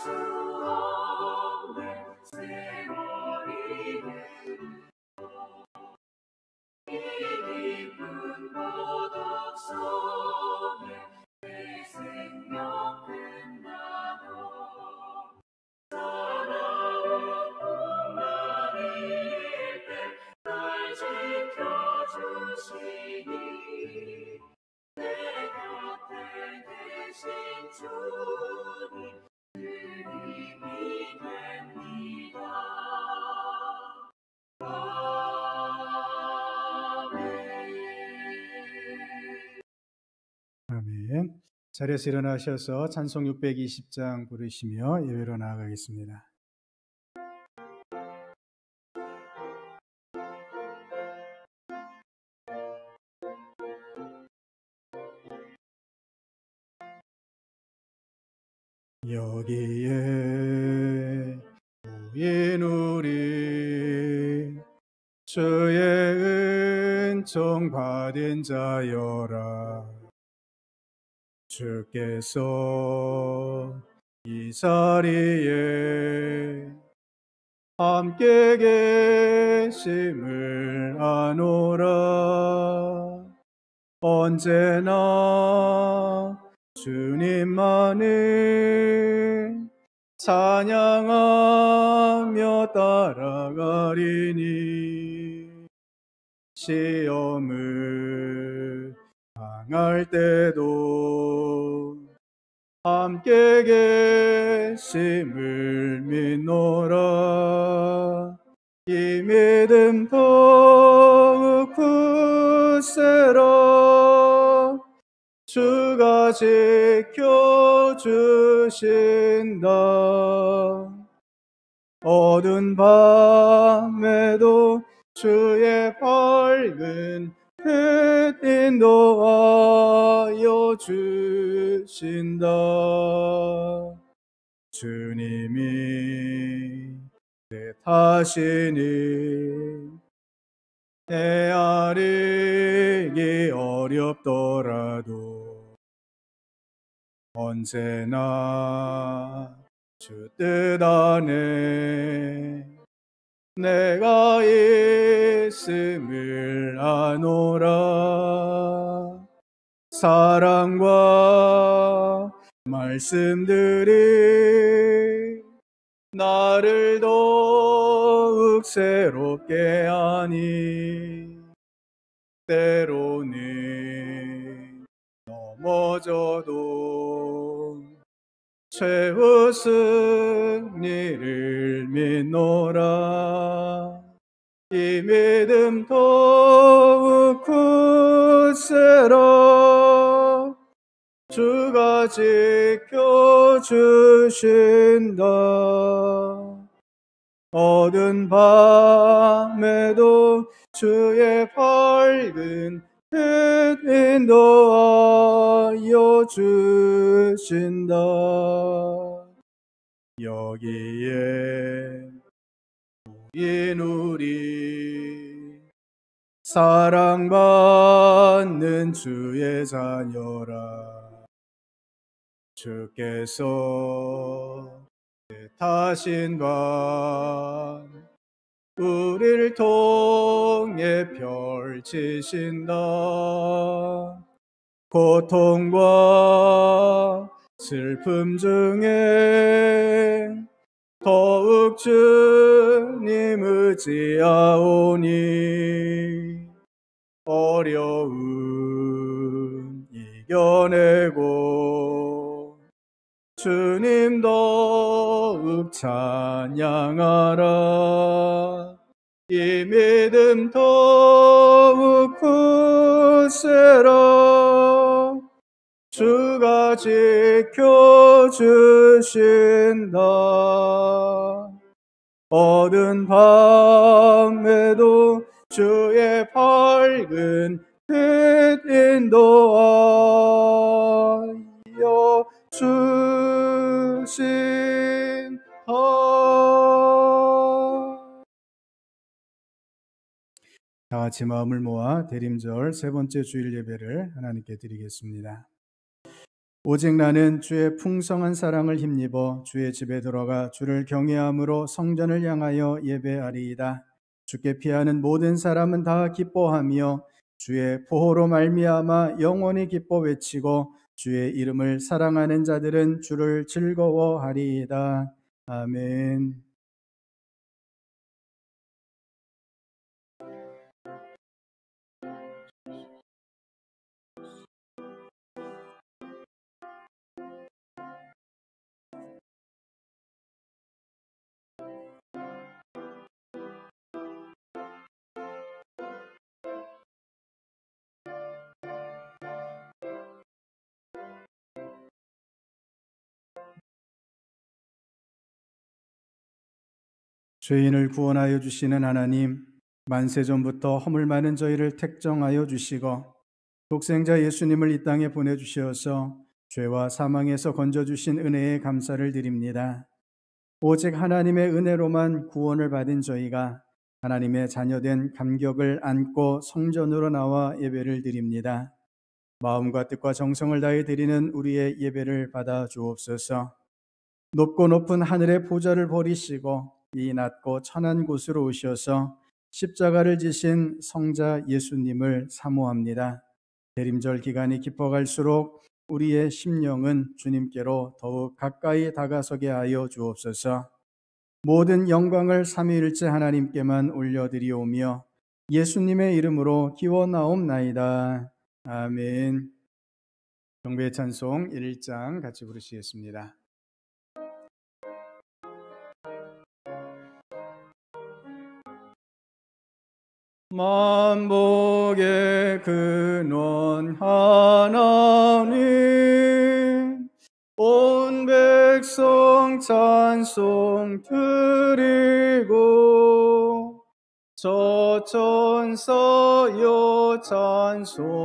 수 없는 세월이 이 깊은 고독 속에 내 생명 끝나도 사나운 풍랑일 때 날 지켜주시니 내 곁에 계신 주님 늘 힘이 됩니다. 아멘. 자리에서 일어나셔서 찬송 620장 부르시며 예배로 나아가겠습니다. 여기에 모인 우리 주의 은총 받은 자여라. 주께서 이 자리에 함께 계심을 아노라. 언제나 주님만을 찬양하며 따라가리니 시험을 당할 때도 함께 계심을 믿노라. 이 믿음 더욱 굳세라. 주가 지켜주신다. 어두운 밤에도 주의 밝은 빛 인도하여 주신다. 주님이 내 탓이니 헤아리기 어렵더라도 언제나 주 뜻 안에 내가 있음을 아노라. 사랑과 말씀들이 나를 더욱 새롭게 하니 때로는 넘어져도 최후 승리를 믿노라. 이 믿음 더욱 굳세라. 주가 지켜주신다. 어두운 밤에도 주의 밝은 빛 인도하여 주신다. 여기에 모인 우리 사랑받는 주의 자녀라. 주께서 뜻하신 바 우리를 통해 펼치신다. 고통과 슬픔 중에 더욱 주님 의지하오니 어려움 이겨내고 주님 더욱 찬양하라. 이 믿음 더욱 굳세라. 주가 지켜주신다. 어두운 밤에도 주의 밝은 빛 인도하여 주신다. 다 같이 마음을 모아 대림절 세 번째 주일 예배를 하나님께 드리겠습니다. 오직 나는 주의 풍성한 사랑을 힘입어 주의 집에 들어가 주를 경외함으로 성전을 향하여 예배하리이다. 주께 피하는 모든 사람은 다 기뻐하며 주의 보호로 말미암아 영원히 기뻐 외치고 주의 이름을 사랑하는 자들은 주를 즐거워하리이다. 아멘. 죄인을 구원하여 주시는 하나님, 만세 전부터 허물 많은 저희를 택정하여 주시고 독생자 예수님을 이 땅에 보내주셔서 죄와 사망에서 건져주신 은혜에 감사를 드립니다. 오직 하나님의 은혜로만 구원을 받은 저희가 하나님의 자녀된 감격을 안고 성전으로 나와 예배를 드립니다. 마음과 뜻과 정성을 다해 드리는 우리의 예배를 받아 주옵소서. 높고 높은 하늘의 보좌를 버리시고 이 낮고 천한 곳으로 오셔서 십자가를 지신 성자 예수님을 사모합니다. 대림절 기간이 깊어갈수록 우리의 심령은 주님께로 더욱 가까이 다가서게 하여 주옵소서. 모든 영광을 삼위일체 하나님께만 올려드리오며 예수님의 이름으로 기원하옵나이다. 아멘. 경배의 찬송 1장 같이 부르시겠습니다. 만복의 근원 하나님, 온 백성 찬송 드리고 저 천사여 찬송하세.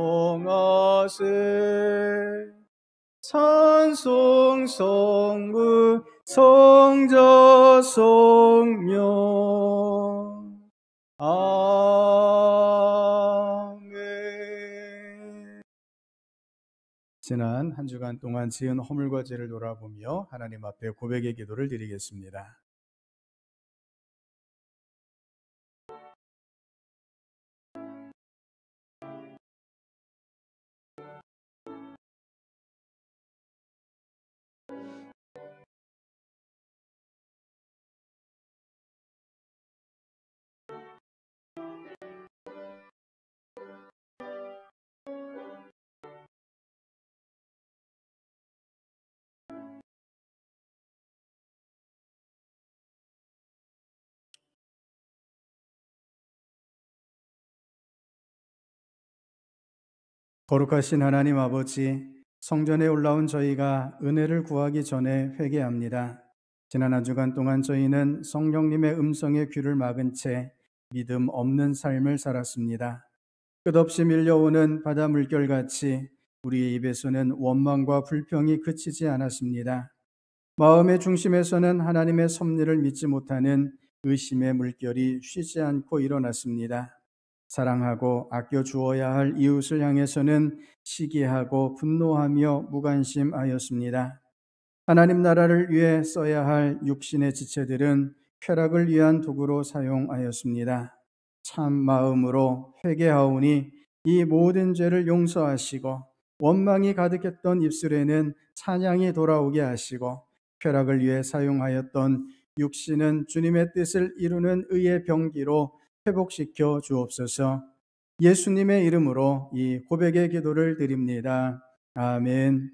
찬송 성부 성자 성령. 아멘. 지난 한 주간 동안 지은 허물과 죄를 돌아보며 하나님 앞에 고백의 기도를 드리겠습니다. 거룩하신 하나님 아버지, 성전에 올라온 저희가 은혜를 구하기 전에 회개합니다. 지난 한 주간 동안 저희는 성령님의 음성에 귀를 막은 채 믿음 없는 삶을 살았습니다. 끝없이 밀려오는 바다 물결같이 우리의 입에서는 원망과 불평이 그치지 않았습니다. 마음의 중심에서는 하나님의 섭리를 믿지 못하는 의심의 물결이 쉬지 않고 일어났습니다. 사랑하고 아껴 주어야 할 이웃을 향해서는 시기하고 분노하며 무관심하였습니다. 하나님 나라를 위해 써야 할 육신의 지체들은 쾌락을 위한 도구로 사용하였습니다. 참 마음으로 회개하오니 이 모든 죄를 용서하시고 원망이 가득했던 입술에는 찬양이 돌아오게 하시고 쾌락을 위해 사용하였던 육신은 주님의 뜻을 이루는 의의 병기로 회복시켜 주옵소서. 예수님의 이름으로 이 고백의 기도를 드립니다. 아멘.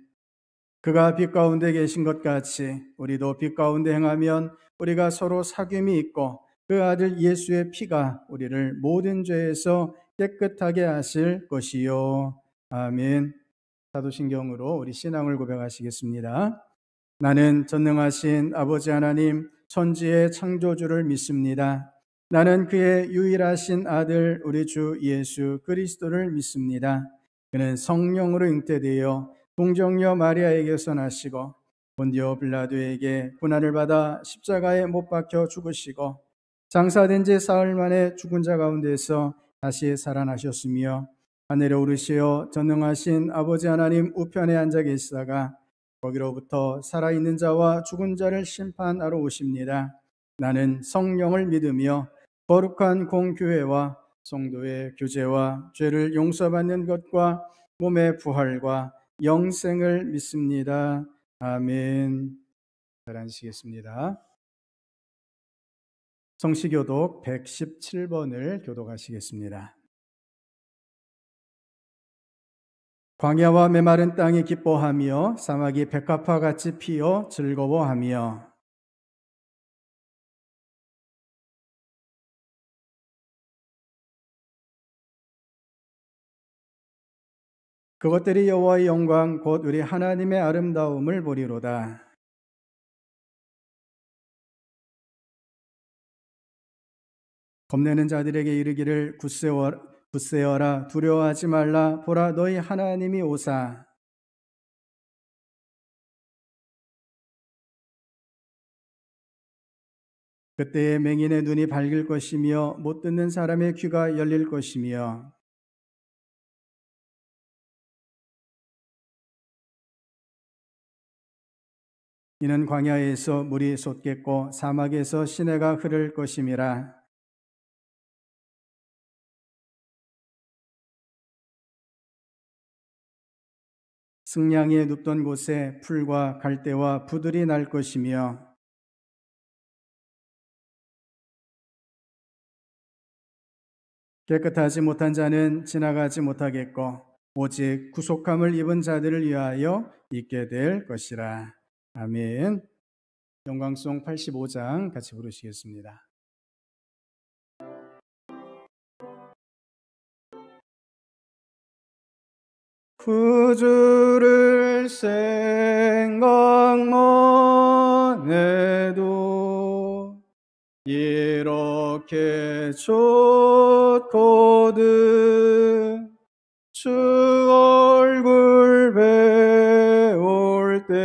그가 빛 가운데 계신 것 같이 우리도 빛 가운데 행하면 우리가 서로 사귐이 있고 그 아들 예수의 피가 우리를 모든 죄에서 깨끗하게 하실 것이요. 아멘. 사도신경으로 우리 신앙을 고백하시겠습니다. 나는 전능하신 아버지 하나님 천지의 창조주를 믿습니다. 나는 그의 유일하신 아들 우리 주 예수 그리스도를 믿습니다. 그는 성령으로 잉태되어 동정녀 마리아에게서 나시고 본디오 빌라도에게 고난을 받아 십자가에 못 박혀 죽으시고 장사된 지 사흘 만에 죽은 자 가운데서 다시 살아나셨으며 하늘에 오르시어 전능하신 아버지 하나님 우편에 앉아 계시다가 거기로부터 살아있는 자와 죽은 자를 심판하러 오십니다. 나는 성령을 믿으며 거룩한 공교회와 성도의 교제와 죄를 용서받는 것과 몸의 부활과 영생을 믿습니다. 아멘. 잘 앉으시겠습니다. 성시교독 117번을 교독하시겠습니다. 광야와 메마른 땅이 기뻐하며 사막이 백합화 같이 피어 즐거워하며 그것들이 여호와의 영광 곧 우리 하나님의 아름다움을 보리로다. 겁내는 자들에게 이르기를 굳세어라 두려워하지 말라 보라 너희 하나님이 오사. 그때에 맹인의 눈이 밝을 것이며 못 듣는 사람의 귀가 열릴 것이며 이는 광야에서 물이 솟겠고 사막에서 시내가 흐를 것임이라. 승냥이에 눕던 곳에 풀과 갈대와 부들이 날 것이며 깨끗하지 못한 자는 지나가지 못하겠고 오직 구속함을 입은 자들을 위하여 있게 될 것이라. 아멘. 영광송 85장 같이 부르시겠습니다. 구주를 생각만 해도 이렇게 좋거든 주 얼굴 배울 때야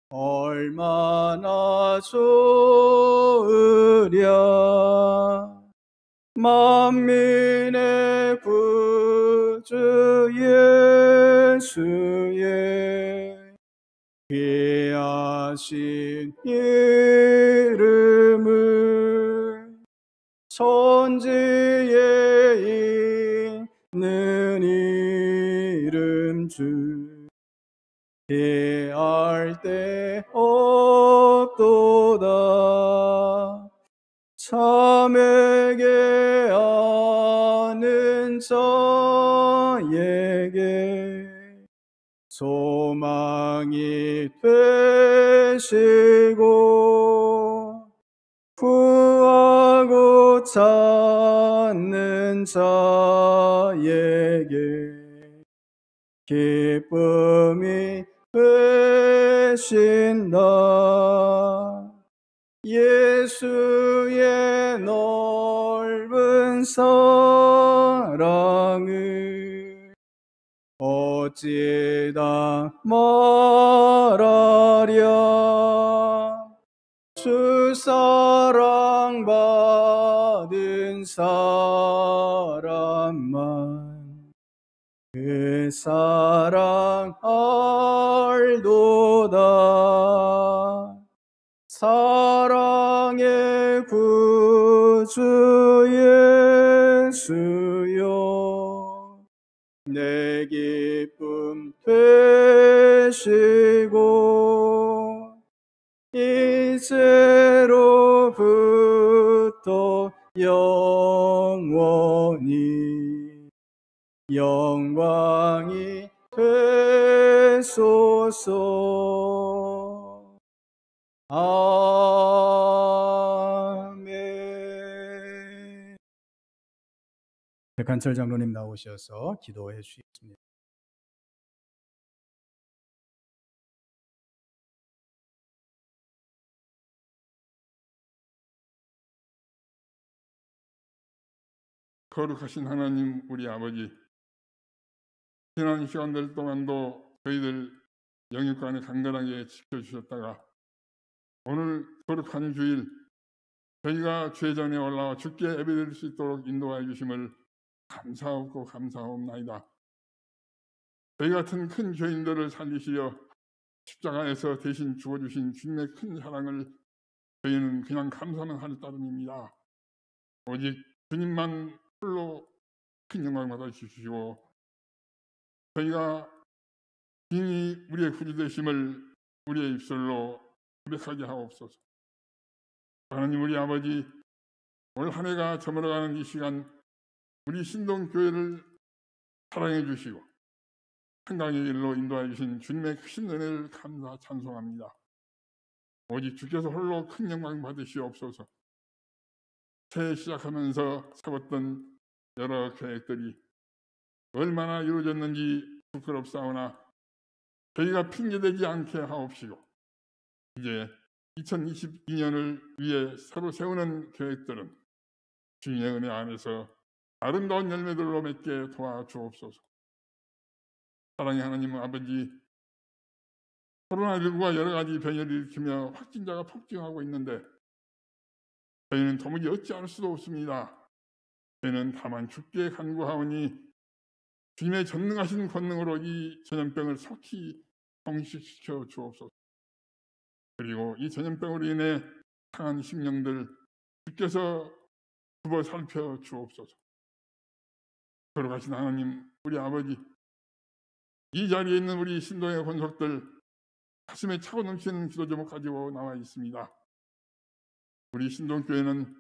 얼마나 좋으랴. 만민의 구주 예수의 귀하신 이름을 천지에 있는 이름 주 대할 데 없도다. 참에게 아는 자에게 소망이 되시고 구하고 찾는 자에게 기쁨이 되신다. 예수의 넓은 사랑을 어찌다 말하랴. 주 사랑 받은 사람만 그 사랑 알도다. 사랑의 구주 예수여 내 기쁨 되시고 이제로부터 영원히 영광이 되소서. 아멘. 백한철 장로님 나오셔서 기도해 주시겠습니다. 거룩하신 하나님 우리 아버지, 지난 시간들 동안도 저희들 영육간에 강건하게 지켜주셨다가 오늘 거룩한 주일 저희가 죄전에 올라와 주께 예배드릴 수 있도록 인도하여 주심을 감사하고 감사하옵나이다. 저희 같은 큰 죄인들을 살리시려 십자가에서 대신 죽어주신 주님의 큰 사랑을 저희는 그냥 감사만 할 따름입니다. 오직 주님만 홀로 큰 영광 받아주시고 저희가 이미 우리의 구주 되심을 우리의 입술로 고백하게 하옵소서. 하나님 우리 아버지, 올 한 해가 저물어가는 이 시간 우리 신동교회를 사랑해 주시고 한강의 길로 인도해 주신 주님의 크신 은혜를 감사 찬송합니다. 오직 주께서 홀로 큰 영광 받으시옵소서. 새해 시작하면서 세웠던 여러 계획들이 얼마나 이루어졌는지 부끄럽사오나 저희가 핑계대지 않게 하옵시고 이제 2022년을 위해 새로 세우는 계획들은 주님의 은혜 안에서 아름다운 열매들로 맺게 도와주옵소서. 사랑의 하나님 아버지, 코로나19가 여러 가지 변이를 일으키며 확진자가 폭증하고 있는데 저희는 도무지 어찌할 수도 없습니다. 저희는 다만 주께 간구하오니 주님의 전능하신 권능으로 이 전염병을 속히 종식시켜 주옵소서. 그리고 이 전염병으로 인해 상한 심령들 주께서 두번 살펴 주옵소서. 걸어가신 하나님 우리 아버지, 이 자리에 있는 우리 신동의 권속들 가슴에 차고 넘치는 기도 제목 가지고 나와 있습니다. 우리 신동교회는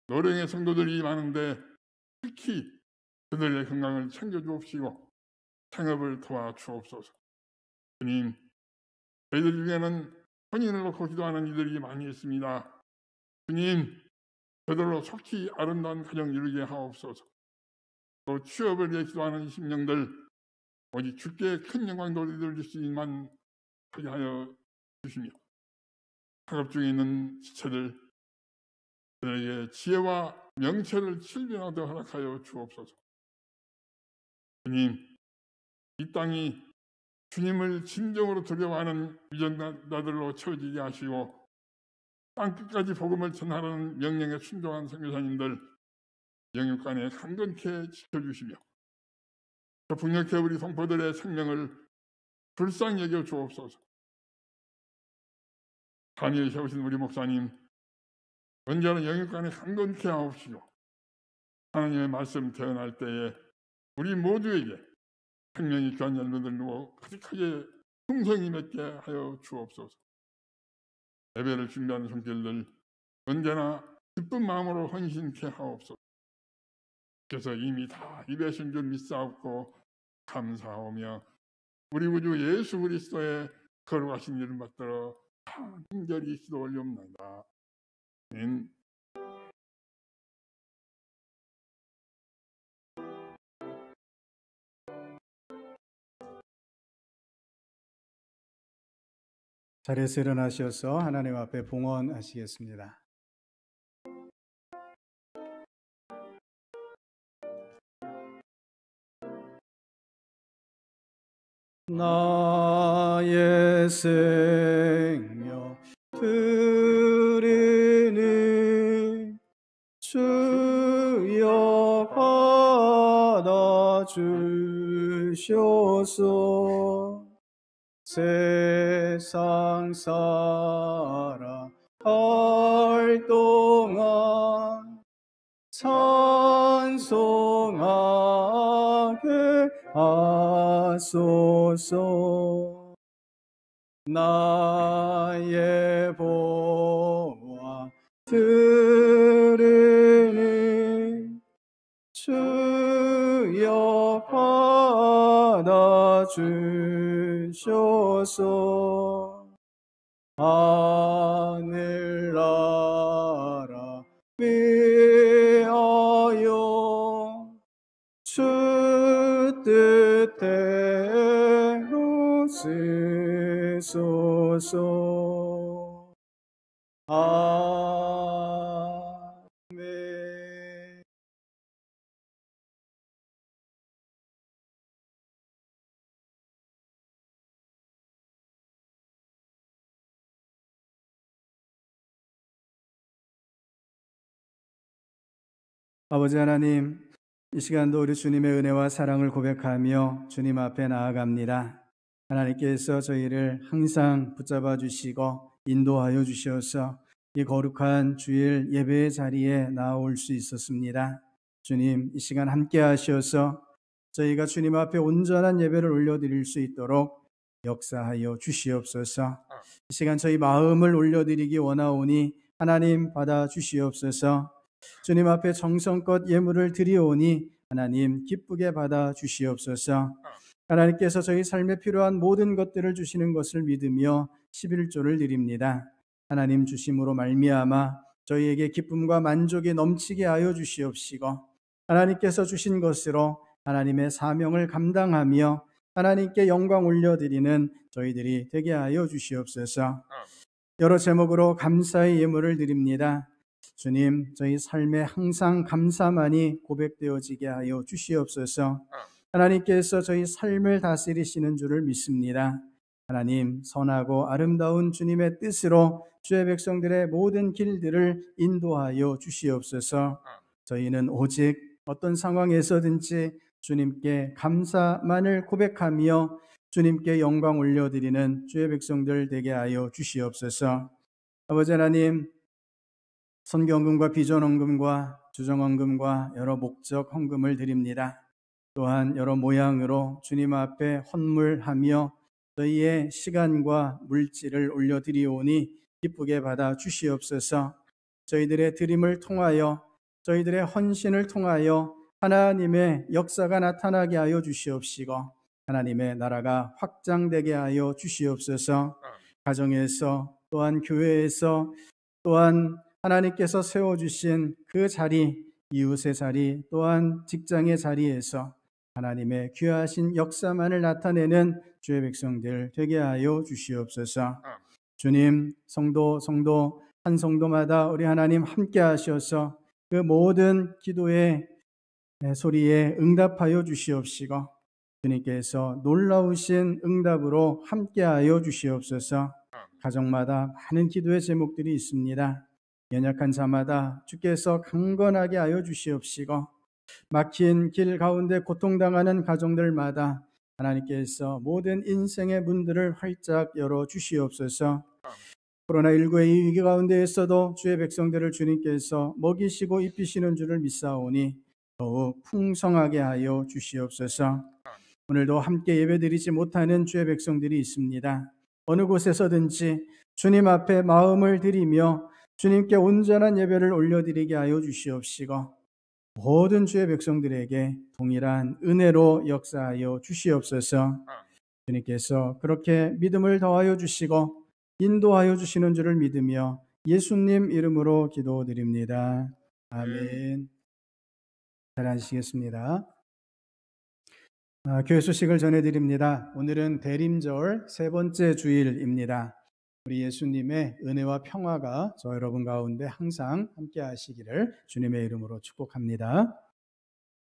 노령의 성도들이 많은데 특히 그들의 건강을 챙겨주옵시고 창업을 도와주옵소서. 주님, 저희들 중에는 혼인을 놓고 기도하는 이들이 많이 있습니다. 주님, 저들로 속히 아름다운 가정 이루게 하옵소서. 또 취업을 위해 기도하는 심령들 오직 주께 큰 영광 돌릴 수 있만 하게 하여 주시며 학업 중에 있는 지체들 그들에게 지혜와 명철을 실변하도록 허락하여 주옵소서. 주님, 이 땅이 주님을 진정으로 두려워하는 위전자들로 채워지게 하시고 땅 끝까지 복음을 전하라는 명령에 순종한 선교사님들 영육간에 강건케 지켜주시며 저 북녘의 우리 동포들의 생명을 불쌍히 여겨 주옵소서. 단위에 세우신 우리 목사님 언제나 영육간에 강건케 하옵시고 하나님의 말씀 태어날 때에 우리 모두에게 생명이 귀한 열매들로 가득하게 풍성히 맺게 하여 주옵소서. 예배를 준비하는 손길들 언제나 기쁜 마음으로 헌신케 하옵소서. 그래서 이미 다 입으신 줄 믿사옵고 감사하오며 우리 구주 예수 그리스도의 거룩하신 이름 받들어 간절히 기도 올리옵나이다. 아멘. 자리에서 일어나셔서 하나님 앞에 봉헌하시겠습니다. 나의 생명 드리니 주여 받아 주셔서 세상 살아갈 동안 찬송하게 하소서. 나의 보화 드리니 주여 받아 주셔서 하늘나라 위하여 주 뜻대로 쓰소서. 아멘. 아버지 하나님, 이 시간도 우리 주님의 은혜와 사랑을 고백하며 주님 앞에 나아갑니다. 하나님께서 저희를 항상 붙잡아 주시고 인도하여 주셔서 이 거룩한 주일 예배의 자리에 나올 수 있었습니다. 주님, 이 시간 함께 하셔서 저희가 주님 앞에 온전한 예배를 올려드릴 수 있도록 역사하여 주시옵소서. 이 시간 저희 마음을 올려드리기 원하오니 하나님 받아 주시옵소서. 주님 앞에 정성껏 예물을 드리오니 하나님 기쁘게 받아 주시옵소서. 하나님께서 저희 삶에 필요한 모든 것들을 주시는 것을 믿으며 11조를 드립니다. 하나님 주심으로 말미암아 저희에게 기쁨과 만족이 넘치게 하여 주시옵시고 하나님께서 주신 것으로 하나님의 사명을 감당하며 하나님께 영광 올려드리는 저희들이 되게 하여 주시옵소서. 여러 제목으로 감사의 예물을 드립니다. 주님, 저희 삶에 항상 감사만이 고백되어지게 하여 주시옵소서. 하나님께서 저희 삶을 다스리시는 줄을 믿습니다. 하나님, 선하고 아름다운 주님의 뜻으로 주의 백성들의 모든 길들을 인도하여 주시옵소서. 저희는 오직 어떤 상황에서든지 주님께 감사만을 고백하며 주님께 영광 올려드리는 주의 백성들 되게 하여 주시옵소서. 아버지 하나님, 선경금과 비전헌금과 주정헌금과 여러 목적 헌금을 드립니다. 또한 여러 모양으로 주님 앞에 헌물하며 저희의 시간과 물질을 올려드리오니 기쁘게 받아 주시옵소서. 저희들의 드림을 통하여 저희들의 헌신을 통하여 하나님의 역사가 나타나게 하여 주시옵시고 하나님의 나라가 확장되게 하여 주시옵소서. 가정에서 또한 교회에서 또한 하나님께서 세워주신 그 자리, 이웃의 자리, 또한 직장의 자리에서 하나님의 귀하신 역사만을 나타내는 주의 백성들 되게 하여 주시옵소서. 주님, 성도 한 성도마다 우리 하나님 함께 하셔서 그 모든 기도의 소리에 응답하여 주시옵시고 주님께서 놀라우신 응답으로 함께하여 주시옵소서. 가정마다 많은 기도의 제목들이 있습니다. 연약한 자마다 주께서 강건하게 하여 주시옵시고 막힌 길 가운데 고통당하는 가정들마다 하나님께서 모든 인생의 문들을 활짝 열어 주시옵소서. 코로나19의 이 위기 가운데에서도 주의 백성들을 주님께서 먹이시고 입히시는 줄을 믿사오니 더욱 풍성하게 하여 주시옵소서. 오늘도 함께 예배드리지 못하는 주의 백성들이 있습니다. 어느 곳에서든지 주님 앞에 마음을 드리며 주님께 온전한 예배를 올려드리게 하여 주시옵시고 모든 주의 백성들에게 동일한 은혜로 역사하여 주시옵소서. 주님께서 그렇게 믿음을 더하여 주시고 인도하여 주시는 줄을 믿으며 예수님 이름으로 기도드립니다. 아멘. 잘 앉으시겠습니다. 교회 소식을 전해드립니다. 오늘은 대림절 세 번째 주일입니다. 우리 예수님의 은혜와 평화가 저 여러분 가운데 항상 함께 하시기를 주님의 이름으로 축복합니다.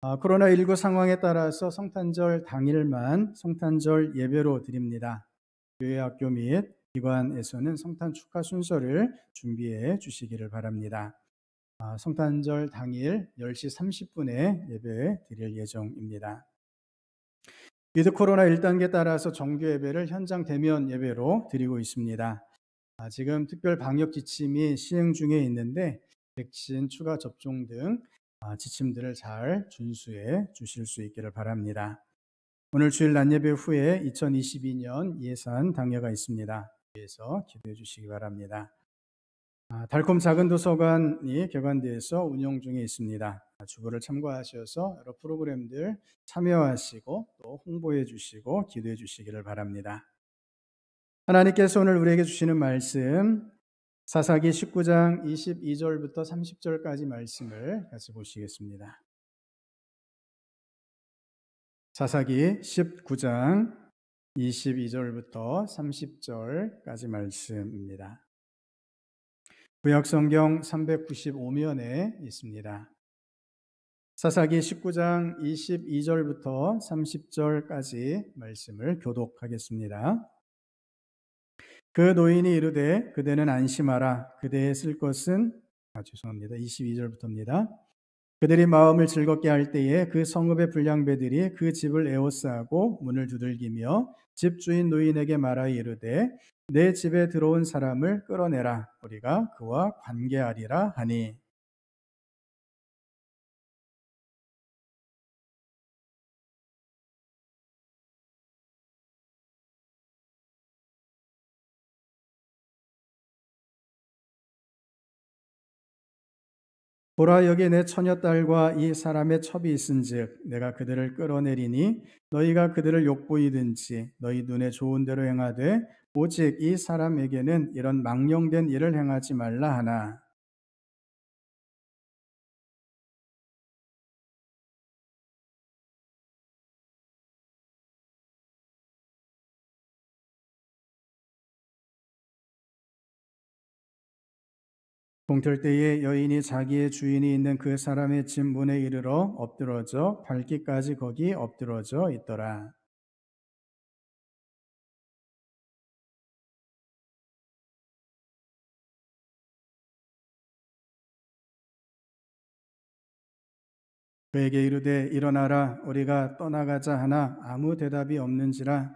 코로나19 상황에 따라서 성탄절 당일만 성탄절 예배로 드립니다. 교회 학교 및 기관에서는 성탄 축하 순서를 준비해 주시기를 바랍니다. 성탄절 당일 10시 30분에 예배 드릴 예정입니다. 위드 코로나 1단계 따라서 정규 예배를 현장 대면 예배로 드리고 있습니다. 지금 특별 방역 지침이 시행 중에 있는데 백신 추가 접종 등 지침들을 잘 준수해 주실 수 있기를 바랍니다. 오늘 주일 낮예배 후에 2022년 예산 당회가 있습니다. 위해서 기도해 주시기 바랍니다. 달콤 작은 도서관이 개관되어서 운영 중에 있습니다. 주보를 참고하셔서 여러 프로그램들 참여하시고 또 홍보해 주시고 기도해 주시기를 바랍니다. 하나님께서 오늘 우리에게 주시는 말씀 사사기 19장 22절부터 30절까지 말씀을 같이 보시겠습니다. 사사기 19장 22절부터 30절까지 말씀입니다. 구약성경 395면에 있습니다. 사사기 19장 22절부터 30절까지 말씀을 교독하겠습니다. 그 노인이 이르되 그대는 안심하라. 그대의 쓸 것은 죄송합니다. 22절부터입니다. 그들이 마음을 즐겁게 할 때에 그 성읍의 불량배들이 그 집을 에워싸고 문을 두들기며 집주인 노인에게 말하여 이르되 내 집에 들어온 사람을 끌어내라. 우리가 그와 관계하리라 하니. 보라, 여기 내 처녀딸과 이 사람의 첩이 있은즉 내가 그들을 끌어내리니 너희가 그들을 욕보이든지 너희 눈에 좋은 대로 행하되 오직 이 사람에게는 이런 망령된 일을 행하지 말라 하나. 동틀 때에 여인이 자기의 주인이 있는 그 사람의 집 문에 이르러 엎드러져 밟기까지 거기 엎드러져 있더라. 그에게 이르되 일어나라 우리가 떠나가자 하나 아무 대답이 없는지라.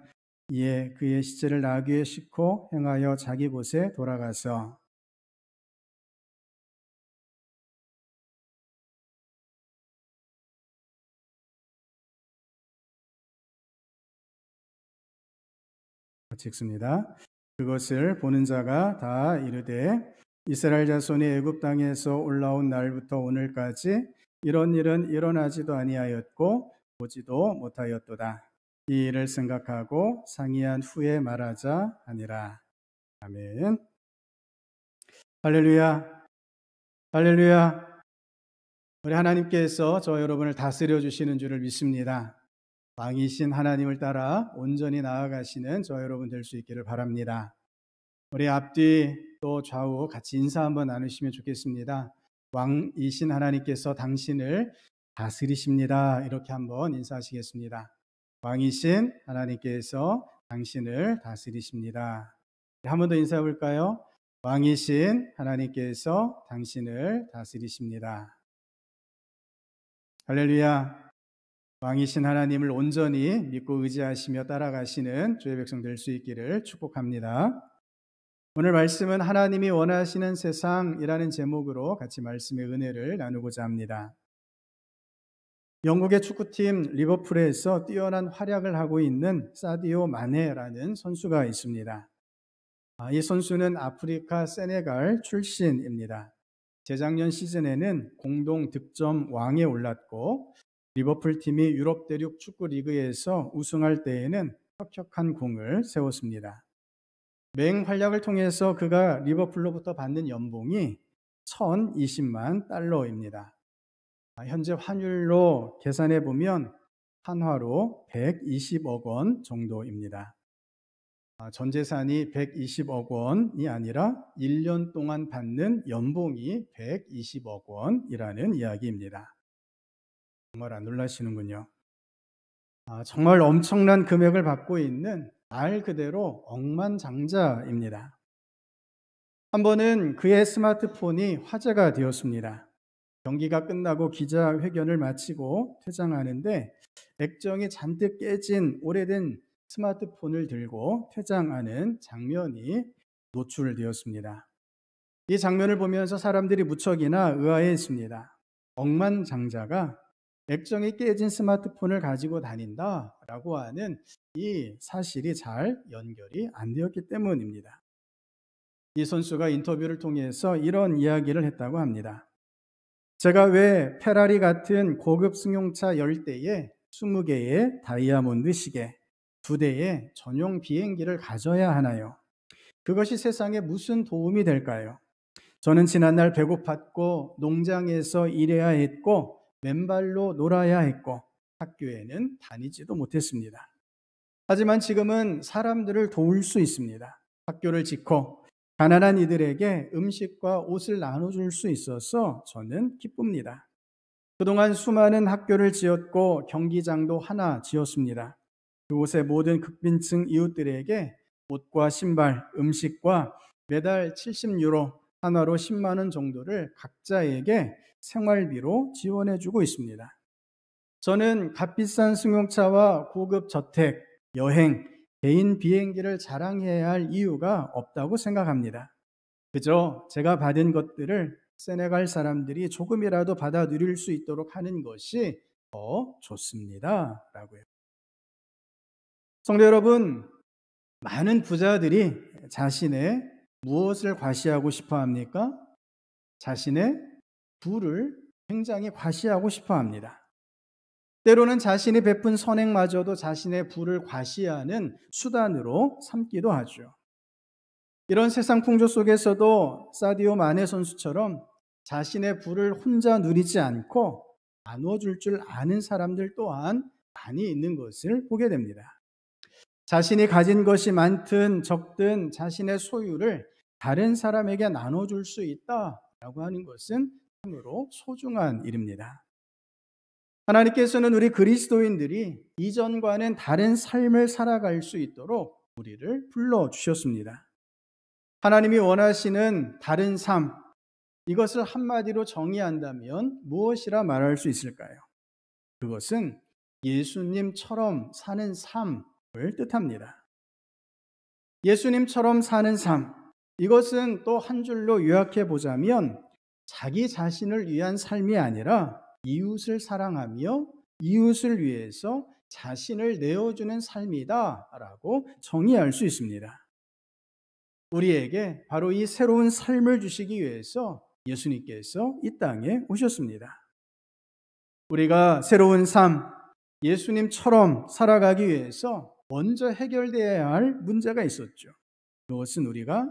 이에 그의 시체를 나귀에 싣고 행하여 자기 곳에 돌아가서 읽습니다. 그것을 보는 자가 다 이르되 이스라엘 자손이 애굽 땅에서 올라온 날부터 오늘까지 이런 일은 일어나지도 아니하였고 보지도 못하였도다. 이 일을 생각하고 상의한 후에 말하자 하니라. 아멘. 할렐루야. 할렐루야. 우리 하나님께서 저 여러분을 다스려 주시는 줄을 믿습니다. 왕이신 하나님을 따라 온전히 나아가시는 저 여러분 될 수 있기를 바랍니다. 우리 앞뒤 또 좌우 같이 인사 한번 나누시면 좋겠습니다. 왕이신 하나님께서 당신을 다스리십니다. 이렇게 한번 인사하시겠습니다. 왕이신 하나님께서 당신을 다스리십니다. 한 번 더 인사해 볼까요? 왕이신 하나님께서 당신을 다스리십니다. 할렐루야. 왕이신 하나님을 온전히 믿고 의지하시며 따라가시는 주의 백성 될 수 있기를 축복합니다. 오늘 말씀은 하나님이 원하시는 세상이라는 제목으로 같이 말씀의 은혜를 나누고자 합니다. 영국의 축구팀 리버풀에서 뛰어난 활약을 하고 있는 사디오 마네라는 선수가 있습니다. 이 선수는 아프리카 세네갈 출신입니다. 재작년 시즌에는 공동 득점 왕에 올랐고 리버풀 팀이 유럽 대륙 축구 리그에서 우승할 때에는 혁혁한 공을 세웠습니다. 맹활약을 통해서 그가 리버풀로부터 받는 연봉이 1,020만 달러입니다. 현재 환율로 계산해 보면 한화로 120억 원 정도입니다. 전 재산이 120억 원이 아니라 1년 동안 받는 연봉이 120억 원이라는 이야기입니다. 정말 안 놀라시는군요. 정말 엄청난 금액을 받고 있는 말 그대로 억만장자입니다. 한 번은 그의 스마트폰이 화제가 되었습니다. 경기가 끝나고 기자회견을 마치고 퇴장하는데 액정이 잔뜩 깨진 오래된 스마트폰을 들고 퇴장하는 장면이 노출되었습니다. 이 장면을 보면서 사람들이 무척이나 의아해했습니다. 억만장자가 액정이 깨진 스마트폰을 가지고 다닌다라고 하는 이 사실이 잘 연결이 안 되었기 때문입니다. 이 선수가 인터뷰를 통해서 이런 이야기를 했다고 합니다. 제가 왜 페라리 같은 고급 승용차 10대에 20개의 다이아몬드 시계, 2대의 전용 비행기를 가져야 하나요? 그것이 세상에 무슨 도움이 될까요? 저는 지난날 배고팠고 농장에서 일해야 했고 맨발로 놀아야 했고 학교에는 다니지도 못했습니다. 하지만 지금은 사람들을 도울 수 있습니다. 학교를 짓고 가난한 이들에게 음식과 옷을 나눠줄 수 있어서 저는 기쁩니다. 그동안 수많은 학교를 지었고 경기장도 하나 지었습니다. 그곳의 모든 극빈층 이웃들에게 옷과 신발, 음식과 매달 70유로, 하나로 10만 원 정도를 각자에게 생활비로 지원해주고 있습니다. 저는 값비싼 승용차와 고급 저택, 여행, 개인 비행기를 자랑해야 할 이유가 없다고 생각합니다. 그저 제가 받은 것들을 세네갈 사람들이 조금이라도 받아 누릴 수 있도록 하는 것이 더 좋습니다. 라고요. 성도 여러분, 많은 부자들이 자신의 무엇을 과시하고 싶어 합니까? 자신의 부를 굉장히 과시하고 싶어 합니다. 때로는 자신이 베푼 선행마저도 자신의 부를 과시하는 수단으로 삼기도 하죠. 이런 세상 풍조 속에서도 사디오 마네 선수처럼 자신의 부를 혼자 누리지 않고 나눠줄 줄 아는 사람들 또한 많이 있는 것을 보게 됩니다. 자신이 가진 것이 많든 적든 자신의 소유를 다른 사람에게 나눠줄 수 있다라고 하는 것은 참으로 소중한 일입니다. 하나님께서는 우리 그리스도인들이 이전과는 다른 삶을 살아갈 수 있도록 우리를 불러주셨습니다. 하나님이 원하시는 다른 삶, 이것을 한마디로 정의한다면 무엇이라 말할 수 있을까요? 그것은 예수님처럼 사는 삶을 뜻합니다. 예수님처럼 사는 삶, 이것은 또 한 줄로 요약해 보자면 자기 자신을 위한 삶이 아니라 이웃을 사랑하며 이웃을 위해서 자신을 내어주는 삶이다라고 정의할 수 있습니다. 우리에게 바로 이 새로운 삶을 주시기 위해서 예수님께서 이 땅에 오셨습니다. 우리가 새로운 삶, 예수님처럼 살아가기 위해서 먼저 해결되어야 할 문제가 있었죠. 그것은 우리가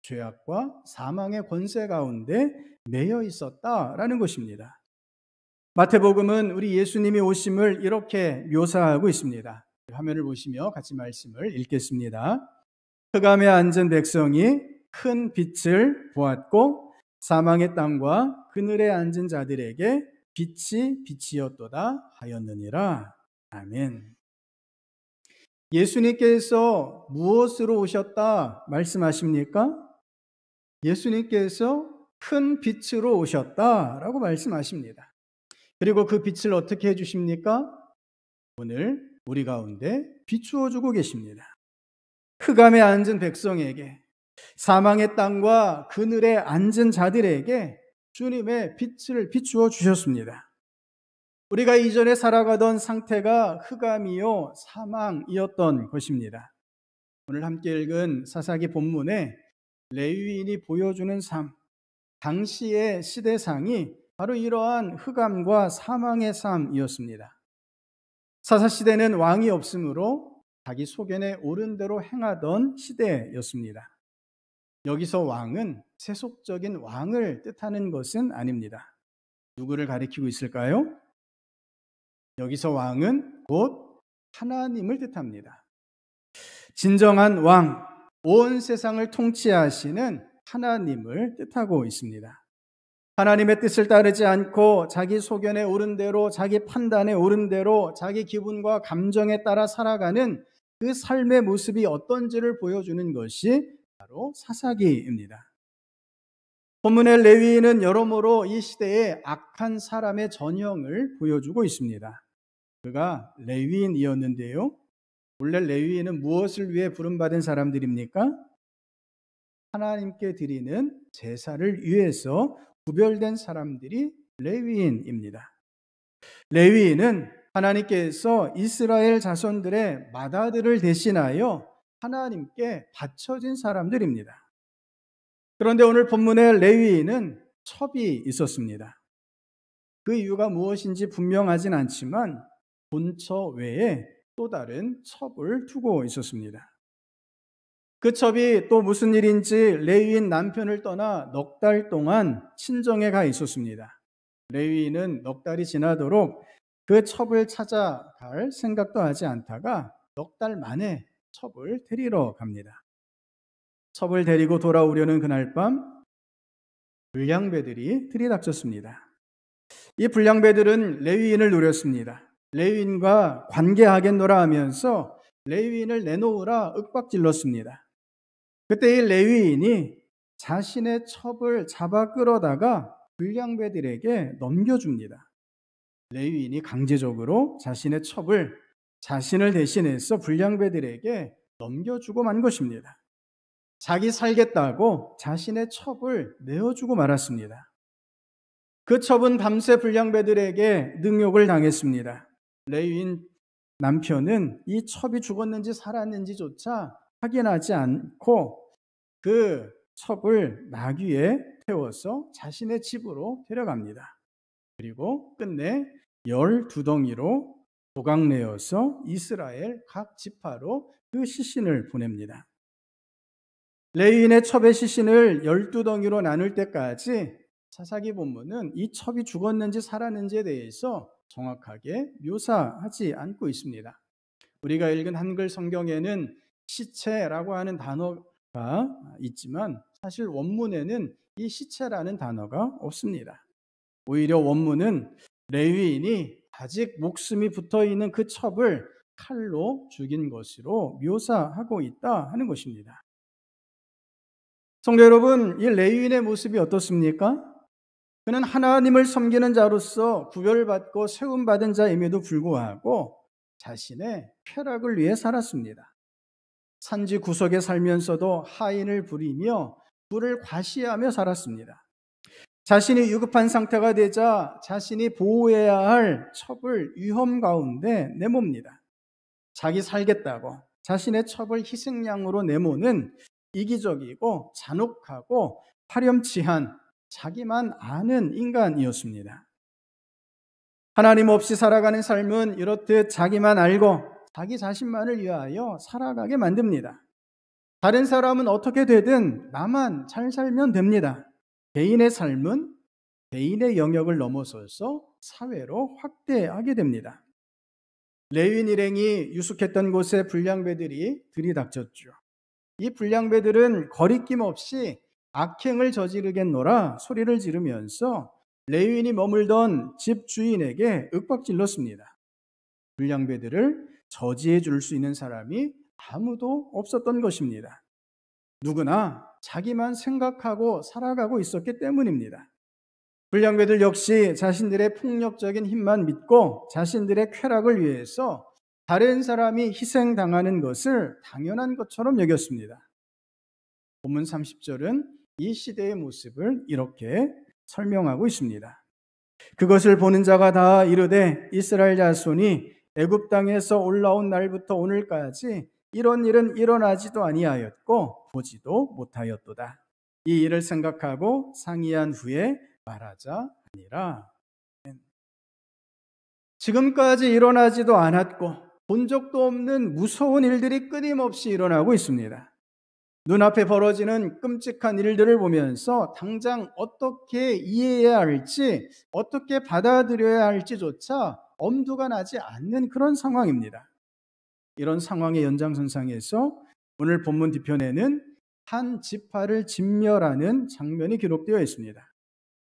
죄악과 사망의 권세 가운데 매여 있었다라는 것입니다. 마태복음은 우리 예수님이 오심을 이렇게 묘사하고 있습니다. 화면을 보시며 같이 말씀을 읽겠습니다. 흑암에 앉은 백성이 큰 빛을 보았고 사망의 땅과 그늘에 앉은 자들에게 빛이 빛이었도다 하였느니라. 아멘. 예수님께서 무엇으로 오셨다 말씀하십니까? 예수님께서 큰 빛으로 오셨다라고 말씀하십니다. 그리고 그 빛을 어떻게 해주십니까? 오늘 우리 가운데 비추어 주고 계십니다. 흑암에 앉은 백성에게, 사망의 땅과 그늘에 앉은 자들에게 주님의 빛을 비추어 주셨습니다. 우리가 이전에 살아가던 상태가 흑암이요 사망이었던 것입니다. 오늘 함께 읽은 사사기 본문에 레위인이 보여주는 삶, 당시의 시대상이 바로 이러한 흑암과 사망의 삶이었습니다. 사사시대는 왕이 없으므로 자기 소견에 옳은 대로 행하던 시대였습니다. 여기서 왕은 세속적인 왕을 뜻하는 것은 아닙니다. 누구를 가리키고 있을까요? 여기서 왕은 곧 하나님을 뜻합니다. 진정한 왕, 온 세상을 통치하시는 하나님을 뜻하고 있습니다. 하나님의 뜻을 따르지 않고 자기 소견에 옳은 대로, 자기 판단에 옳은 대로, 자기 기분과 감정에 따라 살아가는 그 삶의 모습이 어떤지를 보여주는 것이 바로 사사기입니다. 본문의 레위인은 여러모로 이 시대의 악한 사람의 전형을 보여주고 있습니다. 그가 레위인이었는데요. 원래 레위인은 무엇을 위해 부름받은 사람들입니까? 하나님께 드리는 제사를 위해서 구별된 사람들이 레위인입니다. 레위인은 하나님께서 이스라엘 자손들의 맏아들을 대신하여 하나님께 바쳐진 사람들입니다. 그런데 오늘 본문의 레위인은 첩이 있었습니다. 그 이유가 무엇인지 분명하진 않지만 본처 외에 또 다른 첩을 두고 있었습니다. 그 첩이 또 무슨 일인지 레위인 남편을 떠나 넉 달 동안 친정에 가 있었습니다. 레위인은 넉 달이 지나도록 그 첩을 찾아갈 생각도 하지 않다가 넉 달 만에 첩을 데리러 갑니다. 첩을 데리고 돌아오려는 그날 밤 불량배들이 들이닥쳤습니다. 이 불량배들은 레위인을 노렸습니다. 레위인과 관계하겠노라 하면서 레위인을 내놓으라 윽박질렀습니다. 그때 이 레위인이 자신의 첩을 잡아 끌어다가 불량배들에게 넘겨줍니다. 레위인이 강제적으로 자신의 첩을 자신을 대신해서 불량배들에게 넘겨주고 만 것입니다. 자기 살겠다고 자신의 첩을 내어주고 말았습니다. 그 첩은 밤새 불량배들에게 능욕을 당했습니다. 레위인 남편은 이 첩이 죽었는지 살았는지조차 확인하지 않고 그 첩을 나귀에 태워서 자신의 집으로 데려갑니다. 그리고 끝내 12덩이로 조각내어서 이스라엘 각 지파로 그 시신을 보냅니다. 레위인의 첩의 시신을 12덩이로 나눌 때까지 사사기 본문은 이 첩이 죽었는지 살았는지에 대해서 정확하게 묘사하지 않고 있습니다. 우리가 읽은 한글 성경에는 시체라고 하는 단어가 있지만 사실 원문에는 이 시체라는 단어가 없습니다. 오히려 원문은 레위인이 아직 목숨이 붙어있는 그 첩을 칼로 죽인 것으로 묘사하고 있다 하는 것입니다. 성도 여러분, 이 레위인의 모습이 어떻습니까? 그는 하나님을 섬기는 자로서 구별받고 세움받은 자임에도 불구하고 자신의 쾌락을 위해 살았습니다. 산지 구석에 살면서도 하인을 부리며 부를 과시하며 살았습니다. 자신이 위급한 상태가 되자 자신이 보호해야 할 첩을 위험 가운데 내몹니다. 자기 살겠다고 자신의 첩을 희생양으로 내모는 이기적이고 잔혹하고 파렴치한 자기만 아는 인간이었습니다. 하나님 없이 살아가는 삶은 이렇듯 자기만 알고 자기 자신만을 위하여 살아가게 만듭니다. 다른 사람은 어떻게 되든 나만 잘 살면 됩니다. 개인의 삶은 개인의 영역을 넘어서서 사회로 확대하게 됩니다. 레위인 일행이 유숙했던 곳에 불량배들이 들이닥쳤죠. 이 불량배들은 거리낌 없이 악행을 저지르겠노라 소리를 지르면서 레위인이 머물던 집 주인에게 윽박질렀습니다. 불량배들을 저지해 줄 수 있는 사람이 아무도 없었던 것입니다. 누구나 자기만 생각하고 살아가고 있었기 때문입니다. 불량배들 역시 자신들의 폭력적인 힘만 믿고 자신들의 쾌락을 위해서 다른 사람이 희생당하는 것을 당연한 것처럼 여겼습니다. 본문 30절은 이 시대의 모습을 이렇게 설명하고 있습니다. 그것을 보는 자가 다 이르되 이스라엘 자손이 애굽 땅에서 올라온 날부터 오늘까지 이런 일은 일어나지도 아니하였고 보지도 못하였도다. 이 일을 생각하고 상의한 후에 말하자 아니라. 지금까지 일어나지도 않았고 본 적도 없는 무서운 일들이 끊임없이 일어나고 있습니다. 눈앞에 벌어지는 끔찍한 일들을 보면서 당장 어떻게 이해해야 할지, 어떻게 받아들여야 할지조차 엄두가 나지 않는 그런 상황입니다. 이런 상황의 연장선상에서 오늘 본문 뒤편에는 한 지파를 진멸하는 장면이 기록되어 있습니다.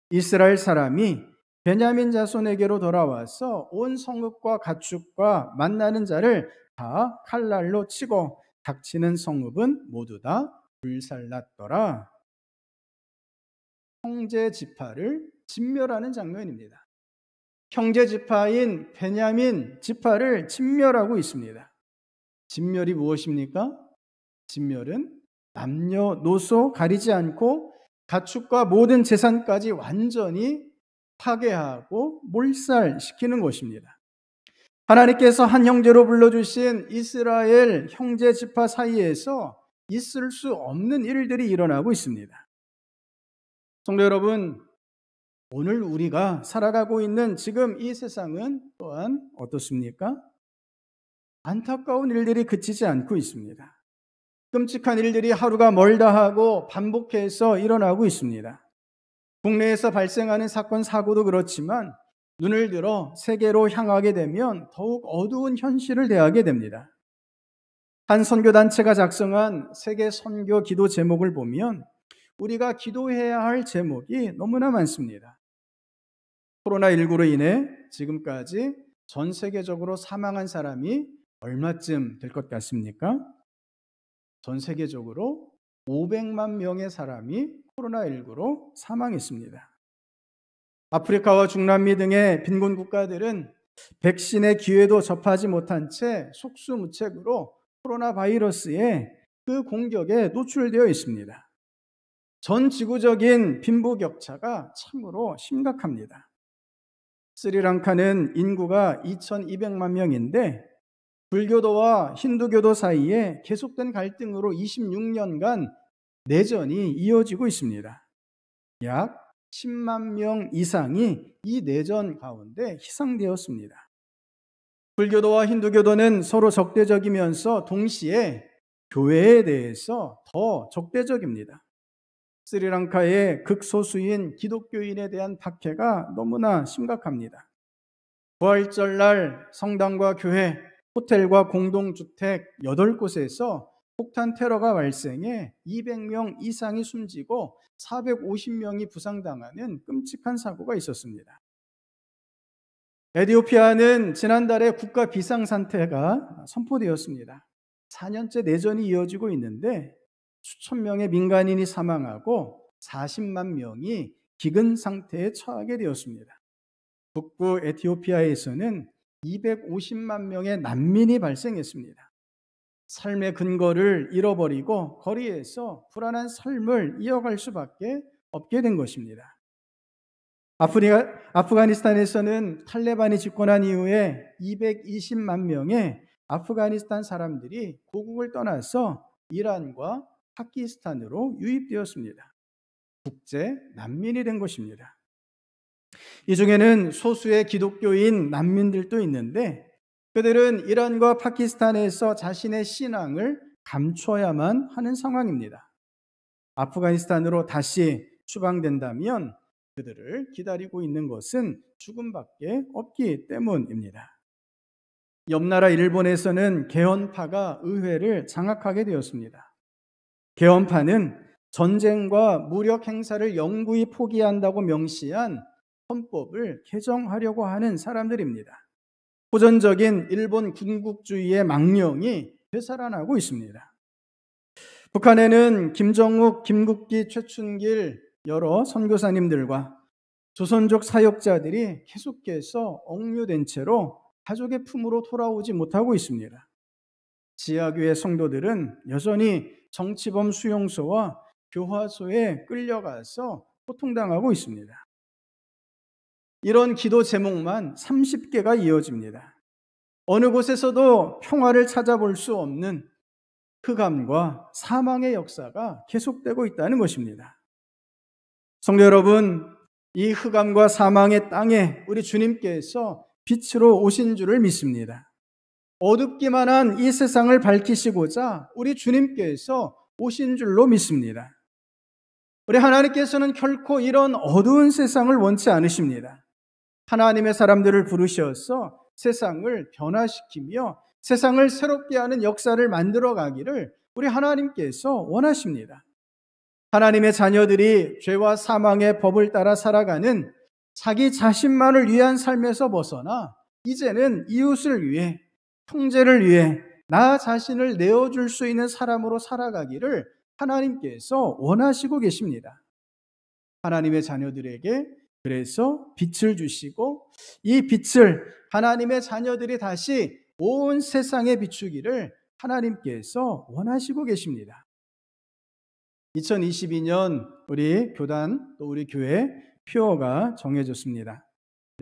이스라엘 사람이 베냐민 자손에게로 돌아와서 온 성읍과 가축과 만나는 자를 다 칼날로 치고 닥치는 성읍은 모두 다 불살랐더라. 형제 지파를 진멸하는 장면입니다. 형제 지파인 베냐민 지파를 진멸하고 있습니다. 진멸이 무엇입니까? 진멸은 남녀노소 가리지 않고 가축과 모든 재산까지 완전히 파괴하고 몰살시키는 것입니다. 하나님께서 한 형제로 불러주신 이스라엘 형제 지파 사이에서 있을 수 없는 일들이 일어나고 있습니다. 성도 여러분, 오늘 우리가 살아가고 있는 지금 이 세상은 또한 어떻습니까? 안타까운 일들이 그치지 않고 있습니다. 끔찍한 일들이 하루가 멀다 하고 반복해서 일어나고 있습니다. 국내에서 발생하는 사건, 사고도 그렇지만 눈을 들어 세계로 향하게 되면 더욱 어두운 현실을 대하게 됩니다. 한 선교단체가 작성한 세계 선교 기도 제목을 보면 우리가 기도해야 할 제목이 너무나 많습니다. 코로나19로 인해 지금까지 전 세계적으로 사망한 사람이 얼마쯤 될 것 같습니까? 전 세계적으로 500만 명의 사람이 코로나19로 사망했습니다. 아프리카와 중남미 등의 빈곤 국가들은 백신의 기회도 접하지 못한 채 속수무책으로 코로나 바이러스의 그 공격에 노출되어 있습니다. 전 지구적인 빈부격차가 참으로 심각합니다. 스리랑카는 인구가 2,200만 명인데 불교도와 힌두교도 사이에 계속된 갈등으로 26년간 내전이 이어지고 있습니다. 약 10만 명 이상이 이 내전 가운데 희생되었습니다. 불교도와 힌두교도는 서로 적대적이면서 동시에 교회에 대해서 더 적대적입니다. 스리랑카의 극소수인 기독교인에 대한 박해가 너무나 심각합니다. 부활절날 성당과 교회, 호텔과 공동주택 8곳에서 폭탄 테러가 발생해 200명 이상이 숨지고 450명이 부상당하는 끔찍한 사고가 있었습니다. 에티오피아는 지난달에 국가 비상상태가 선포되었습니다. 4년째 내전이 이어지고 있는데 수천 명의 민간인이 사망하고 40만 명이 기근 상태에 처하게 되었습니다. 북부 에티오피아에서는 250만 명의 난민이 발생했습니다. 삶의 근거를 잃어버리고 거리에서 불안한 삶을 이어갈 수밖에 없게 된 것입니다. 아프가니스탄에서는 탈레반이 집권한 이후에 220만 명의 아프가니스탄 사람들이 고국을 떠나서 이란과 파키스탄으로 유입되었습니다. 국제 난민이 된 것입니다. 이 중에는 소수의 기독교인 난민들도 있는데 그들은 이란과 파키스탄에서 자신의 신앙을 감춰야만 하는 상황입니다. 아프가니스탄으로 다시 추방된다면 그들을 기다리고 있는 것은 죽음밖에 없기 때문입니다. 옆 나라 일본에서는 개헌파가 의회를 장악하게 되었습니다. 개헌파는 전쟁과 무력 행사를 영구히 포기한다고 명시한 헌법을 개정하려고 하는 사람들입니다. 호전적인 일본 군국주의의 망령이 되살아나고 있습니다. 북한에는 김정욱, 김국기, 최춘길 여러 선교사님들과 조선족 사역자들이 계속해서 억류된 채로 가족의 품으로 돌아오지 못하고 있습니다. 지하교회 성도들은 여전히 정치범 수용소와 교화소에 끌려가서 고통당하고 있습니다. 이런 기도 제목만 30개가 이어집니다. 어느 곳에서도 평화를 찾아볼 수 없는 흑암과 사망의 역사가 계속되고 있다는 것입니다. 성도 여러분, 이 흑암과 사망의 땅에 우리 주님께서 빛으로 오신 줄을 믿습니다. 어둡기만 한 이 세상을 밝히시고자 우리 주님께서 오신 줄로 믿습니다. 우리 하나님께서는 결코 이런 어두운 세상을 원치 않으십니다. 하나님의 사람들을 부르셔서 세상을 변화시키며 세상을 새롭게 하는 역사를 만들어 가기를 우리 하나님께서 원하십니다. 하나님의 자녀들이 죄와 사망의 법을 따라 살아가는 자기 자신만을 위한 삶에서 벗어나 이제는 이웃을 위해, 형제를 위해 나 자신을 내어줄 수 있는 사람으로 살아가기를 하나님께서 원하시고 계십니다. 하나님의 자녀들에게 그래서 빛을 주시고 이 빛을 하나님의 자녀들이 다시 온 세상에 비추기를 하나님께서 원하시고 계십니다. 2022년 우리 교단 또 우리 교회 표어가 정해졌습니다.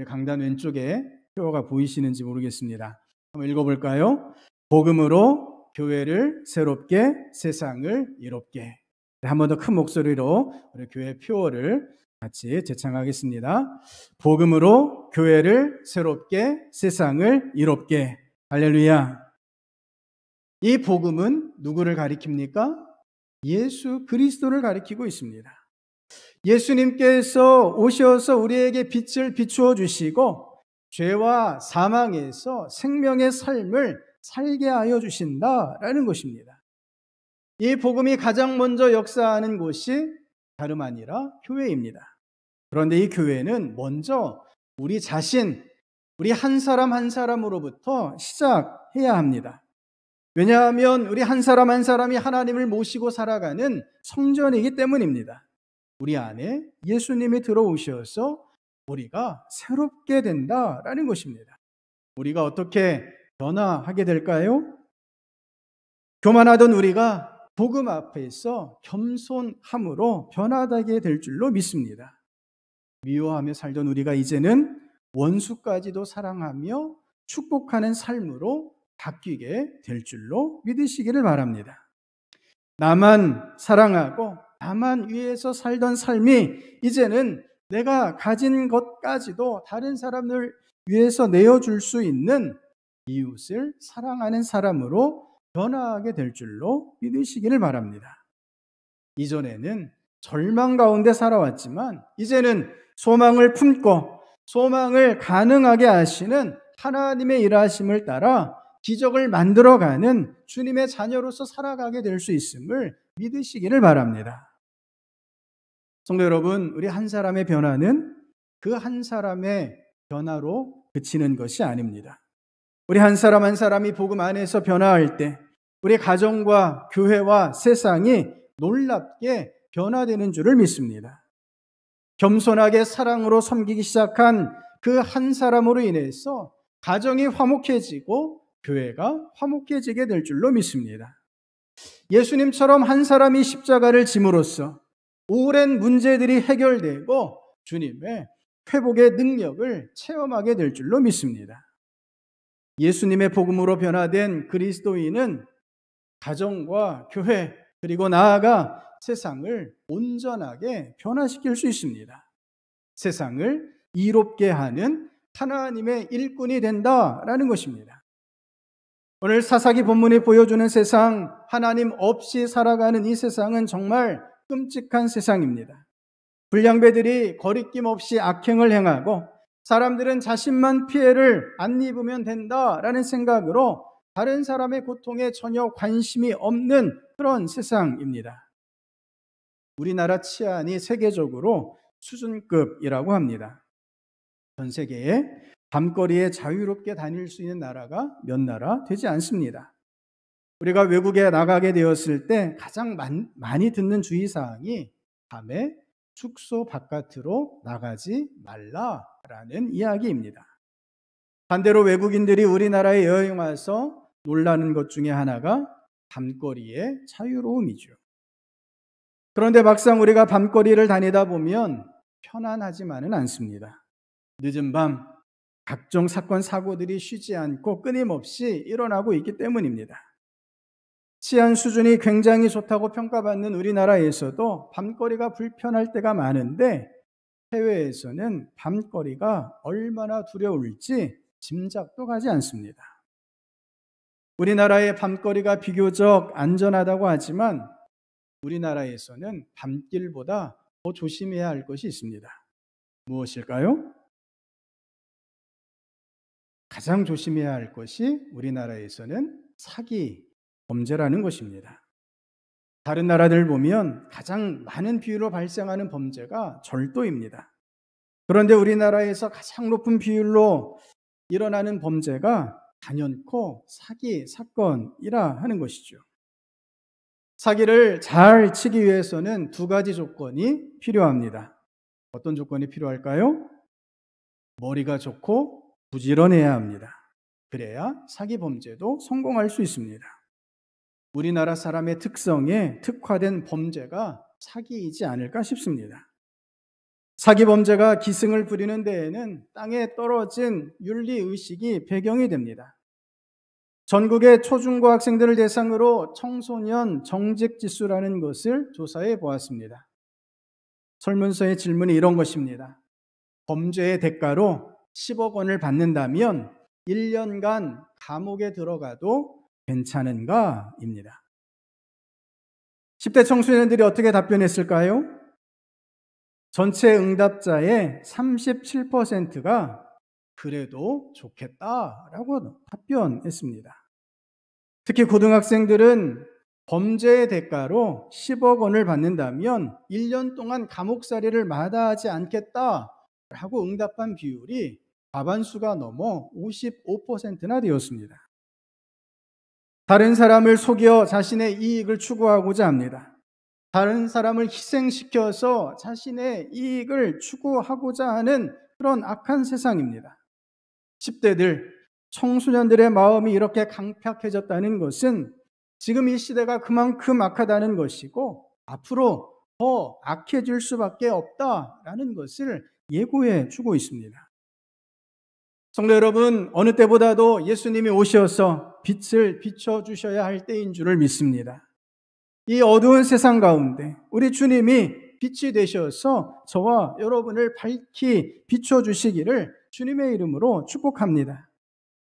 강단 왼쪽에 표어가 보이시는지 모르겠습니다. 한번 읽어볼까요? 복음으로 교회를 새롭게 세상을 이롭게. 한 번 더 큰 목소리로 우리 교회 표어를 같이 제창하겠습니다. 복음으로 교회를 새롭게 세상을 이롭게. 할렐루야. 이 복음은 누구를 가리킵니까? 예수 그리스도를 가리키고 있습니다. 예수님께서 오셔서 우리에게 빛을 비추어 주시고 죄와 사망에서 생명의 삶을 살게 하여 주신다라는 것입니다. 이 복음이 가장 먼저 역사하는 곳이 다름 아니라 교회입니다. 그런데 이 교회는 먼저 우리 자신, 우리 한 사람 한 사람으로부터 시작해야 합니다. 왜냐하면 우리 한 사람 한 사람이 하나님을 모시고 살아가는 성전이기 때문입니다. 우리 안에 예수님이 들어오셔서 우리가 새롭게 된다라는 것입니다. 우리가 어떻게 변화하게 될까요? 교만하던 우리가 복음 앞에서 겸손함으로 변화하게 될 줄로 믿습니다. 미워하며 살던 우리가 이제는 원수까지도 사랑하며 축복하는 삶으로 바뀌게 될 줄로 믿으시기를 바랍니다. 나만 사랑하고 나만 위해서 살던 삶이 이제는 내가 가진 것까지도 다른 사람을 위해서 내어줄 수 있는 이웃을 사랑하는 사람으로 변화하게 될 줄로 믿으시기를 바랍니다. 이전에는 절망 가운데 살아왔지만 이제는 소망을 품고 소망을 가능하게 하시는 하나님의 일하심을 따라 기적을 만들어가는 주님의 자녀로서 살아가게 될 수 있음을 믿으시기를 바랍니다. 성도 여러분, 우리 한 사람의 변화는 그 한 사람의 변화로 그치는 것이 아닙니다. 우리 한 사람 한 사람이 복음 안에서 변화할 때 우리 가정과 교회와 세상이 놀랍게 변화되는 줄을 믿습니다. 겸손하게 사랑으로 섬기기 시작한 그 한 사람으로 인해서 가정이 화목해지고 교회가 화목해지게 될 줄로 믿습니다. 예수님처럼 한 사람이 십자가를 짐으로써 오랜 문제들이 해결되고 주님의 회복의 능력을 체험하게 될 줄로 믿습니다. 예수님의 복음으로 변화된 그리스도인은 가정과 교회 그리고 나아가 세상을 온전하게 변화시킬 수 있습니다. 세상을 이롭게 하는 하나님의 일꾼이 된다라는 것입니다. 오늘 사사기 본문이 보여주는 세상, 하나님 없이 살아가는 이 세상은 정말 끔찍한 세상입니다. 불량배들이 거리낌 없이 악행을 행하고 사람들은 자신만 피해를 안 입으면 된다라는 생각으로 다른 사람의 고통에 전혀 관심이 없는 그런 세상입니다. 우리나라 치안이 세계적으로 수준급이라고 합니다. 전 세계에 밤거리에 자유롭게 다닐 수 있는 나라가 몇 나라 되지 않습니다. 우리가 외국에 나가게 되었을 때 가장 많이 듣는 주의사항이 밤에 숙소 바깥으로 나가지 말라라는 이야기입니다. 반대로 외국인들이 우리나라에 여행 와서 놀라는 것 중에 하나가 밤거리의 자유로움이죠. 그런데 막상 우리가 밤거리를 다니다 보면 편안하지만은 않습니다. 늦은 밤 각종 사건 사고들이 쉬지 않고 끊임없이 일어나고 있기 때문입니다. 치안 수준이 굉장히 좋다고 평가받는 우리나라에서도 밤거리가 불편할 때가 많은데 해외에서는 밤거리가 얼마나 두려울지 짐작도 가지 않습니다. 우리나라의 밤거리가 비교적 안전하다고 하지만 우리나라에서는 밤길보다 더 조심해야 할 것이 있습니다. 무엇일까요? 가장 조심해야 할 것이 우리나라에서는 사기, 범죄라는 것입니다. 다른 나라들 보면 가장 많은 비율로 발생하는 범죄가 절도입니다. 그런데 우리나라에서 가장 높은 비율로 일어나는 범죄가 단연코 사기 사건이라 하는 것이죠. 사기를 잘 치기 위해서는 두 가지 조건이 필요합니다. 어떤 조건이 필요할까요? 머리가 좋고 부지런해야 합니다. 그래야 사기 범죄도 성공할 수 있습니다. 우리나라 사람의 특성에 특화된 범죄가 사기이지 않을까 싶습니다. 사기 범죄가 기승을 부리는 데에는 땅에 떨어진 윤리의식이 배경이 됩니다. 전국의 초중고 학생들을 대상으로 청소년 정직지수라는 것을 조사해 보았습니다. 설문서의 질문이 이런 것입니다. 범죄의 대가로 10억 원을 받는다면 1년간 감옥에 들어가도 괜찮은가? 입니다. 10대 청소년들이 어떻게 답변했을까요? 전체 응답자의 37%가 그래도 좋겠다라고 답변했습니다. 특히 고등학생들은 범죄의 대가로 10억 원을 받는다면 1년 동안 감옥살이를 마다하지 않겠다라고 응답한 비율이 과반수가 넘어 55%나 되었습니다. 다른 사람을 속여 자신의 이익을 추구하고자 합니다. 다른 사람을 희생시켜서 자신의 이익을 추구하고자 하는 그런 악한 세상입니다. 10대들, 청소년들의 마음이 이렇게 강팍해졌다는 것은 지금 이 시대가 그만큼 악하다는 것이고 앞으로 더 악해질 수밖에 없다라는 것을 예고해 주고 있습니다. 성도 여러분, 어느 때보다도 예수님이 오셔서 빛을 비춰주셔야 할 때인 줄을 믿습니다. 이 어두운 세상 가운데 우리 주님이 빛이 되셔서 저와 여러분을 밝히 비춰주시기를 주님의 이름으로 축복합니다.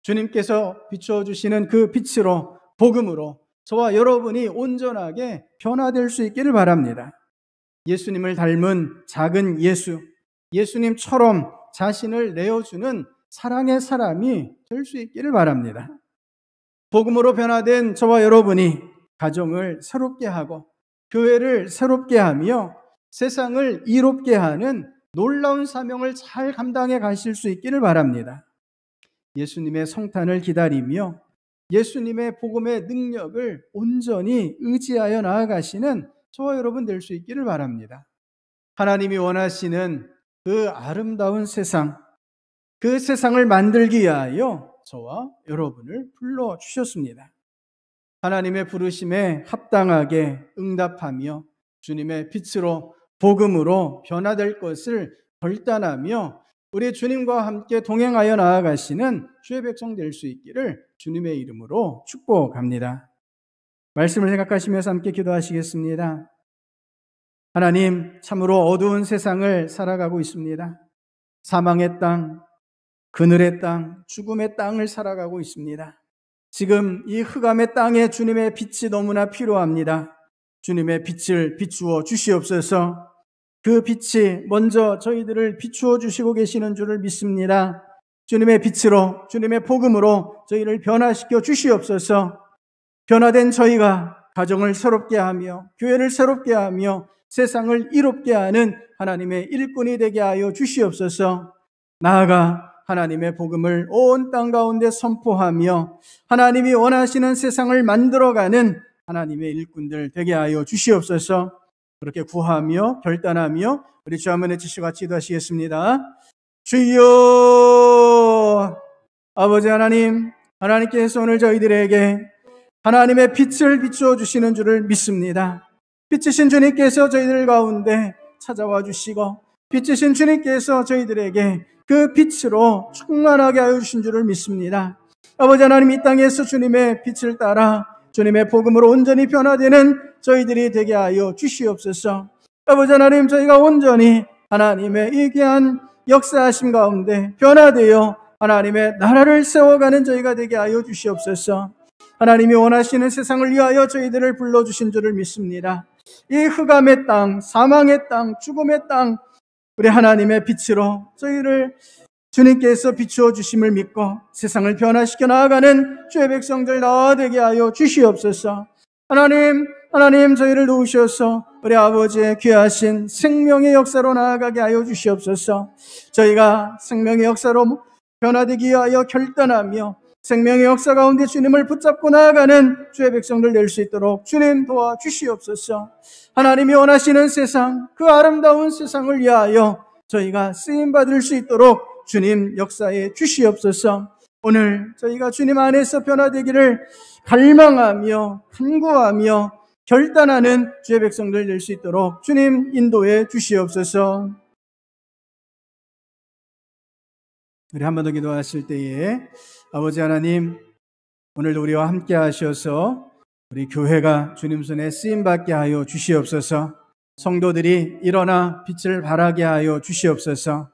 주님께서 비춰주시는 그 빛으로, 복음으로 저와 여러분이 온전하게 변화될 수 있기를 바랍니다. 예수님을 닮은 작은 예수, 예수님처럼 자신을 내어주는 사랑의 사람이 될 수 있기를 바랍니다. 복음으로 변화된 저와 여러분이 가정을 새롭게 하고 교회를 새롭게 하며 세상을 이롭게 하는 놀라운 사명을 잘 감당해 가실 수 있기를 바랍니다. 예수님의 성탄을 기다리며 예수님의 복음의 능력을 온전히 의지하여 나아가시는 저와 여러분 될 수 있기를 바랍니다. 하나님이 원하시는 그 아름다운 세상, 그 세상을 만들기 위하여 저와 여러분을 불러주셨습니다. 하나님의 부르심에 합당하게 응답하며 주님의 빛으로 복음으로 변화될 것을 결단하며 우리 주님과 함께 동행하여 나아가시는 주의 백성 될 수 있기를 주님의 이름으로 축복합니다. 말씀을 생각하시면서 함께 기도하시겠습니다. 하나님, 참으로 어두운 세상을 살아가고 있습니다. 사망의 땅, 그늘의 땅, 죽음의 땅을 살아가고 있습니다. 지금 이 흑암의 땅에 주님의 빛이 너무나 필요합니다. 주님의 빛을 비추어 주시옵소서. 그 빛이 먼저 저희들을 비추어 주시고 계시는 줄을 믿습니다. 주님의 빛으로, 주님의 복음으로 저희를 변화시켜 주시옵소서. 변화된 저희가 가정을 새롭게 하며 교회를 새롭게 하며 세상을 이롭게 하는 하나님의 일꾼이 되게 하여 주시옵소서. 나아가 하나님의 복음을 온 땅 가운데 선포하며 하나님이 원하시는 세상을 만들어가는 하나님의 일꾼들 되게 하여 주시옵소서. 그렇게 구하며 결단하며 우리 주 한번 외치시고 같이 기도하시겠습니다. 주여, 아버지 하나님, 하나님께서 오늘 저희들에게 하나님의 빛을 비추어 주시는 줄을 믿습니다. 빛이신 주님께서 저희들 가운데 찾아와 주시고 빛이신 주님께서 저희들에게 그 빛으로 충만하게 하여 주신 줄을 믿습니다. 아버지 하나님, 이 땅에서 주님의 빛을 따라 주님의 복음으로 온전히 변화되는 저희들이 되게 하여 주시옵소서. 아버지 하나님, 저희가 온전히 하나님의 이 귀한 역사하심 가운데 변화되어 하나님의 나라를 세워가는 저희가 되게 하여 주시옵소서. 하나님이 원하시는 세상을 위하여 저희들을 불러주신 줄을 믿습니다. 이 흑암의 땅, 사망의 땅, 죽음의 땅, 우리 하나님의 빛으로 저희를 주님께서 비추어 주심을 믿고 세상을 변화시켜 나아가는 주의 백성들 다 되게 하여 주시옵소서. 하나님 저희를 도우셔서 우리 아버지의 귀하신 생명의 역사로 나아가게 하여 주시옵소서. 저희가 생명의 역사로 변화되기 위하여 결단하며 생명의 역사 가운데 주님을 붙잡고 나아가는 주의 백성들 될 수 있도록 주님 도와주시옵소서. 하나님이 원하시는 세상, 그 아름다운 세상을 위하여 저희가 쓰임받을 수 있도록 주님 역사에 주시옵소서. 오늘 저희가 주님 안에서 변화되기를 갈망하며 간구하며 결단하는 주의 백성들 될 수 있도록 주님 인도해 주시옵소서. 우리 한 번 더 기도하실 때에 아버지 하나님, 오늘도 우리와 함께 하셔서 우리 교회가 주님 손에 쓰임받게 하여 주시옵소서. 성도들이 일어나 빛을 발하게 하여 주시옵소서.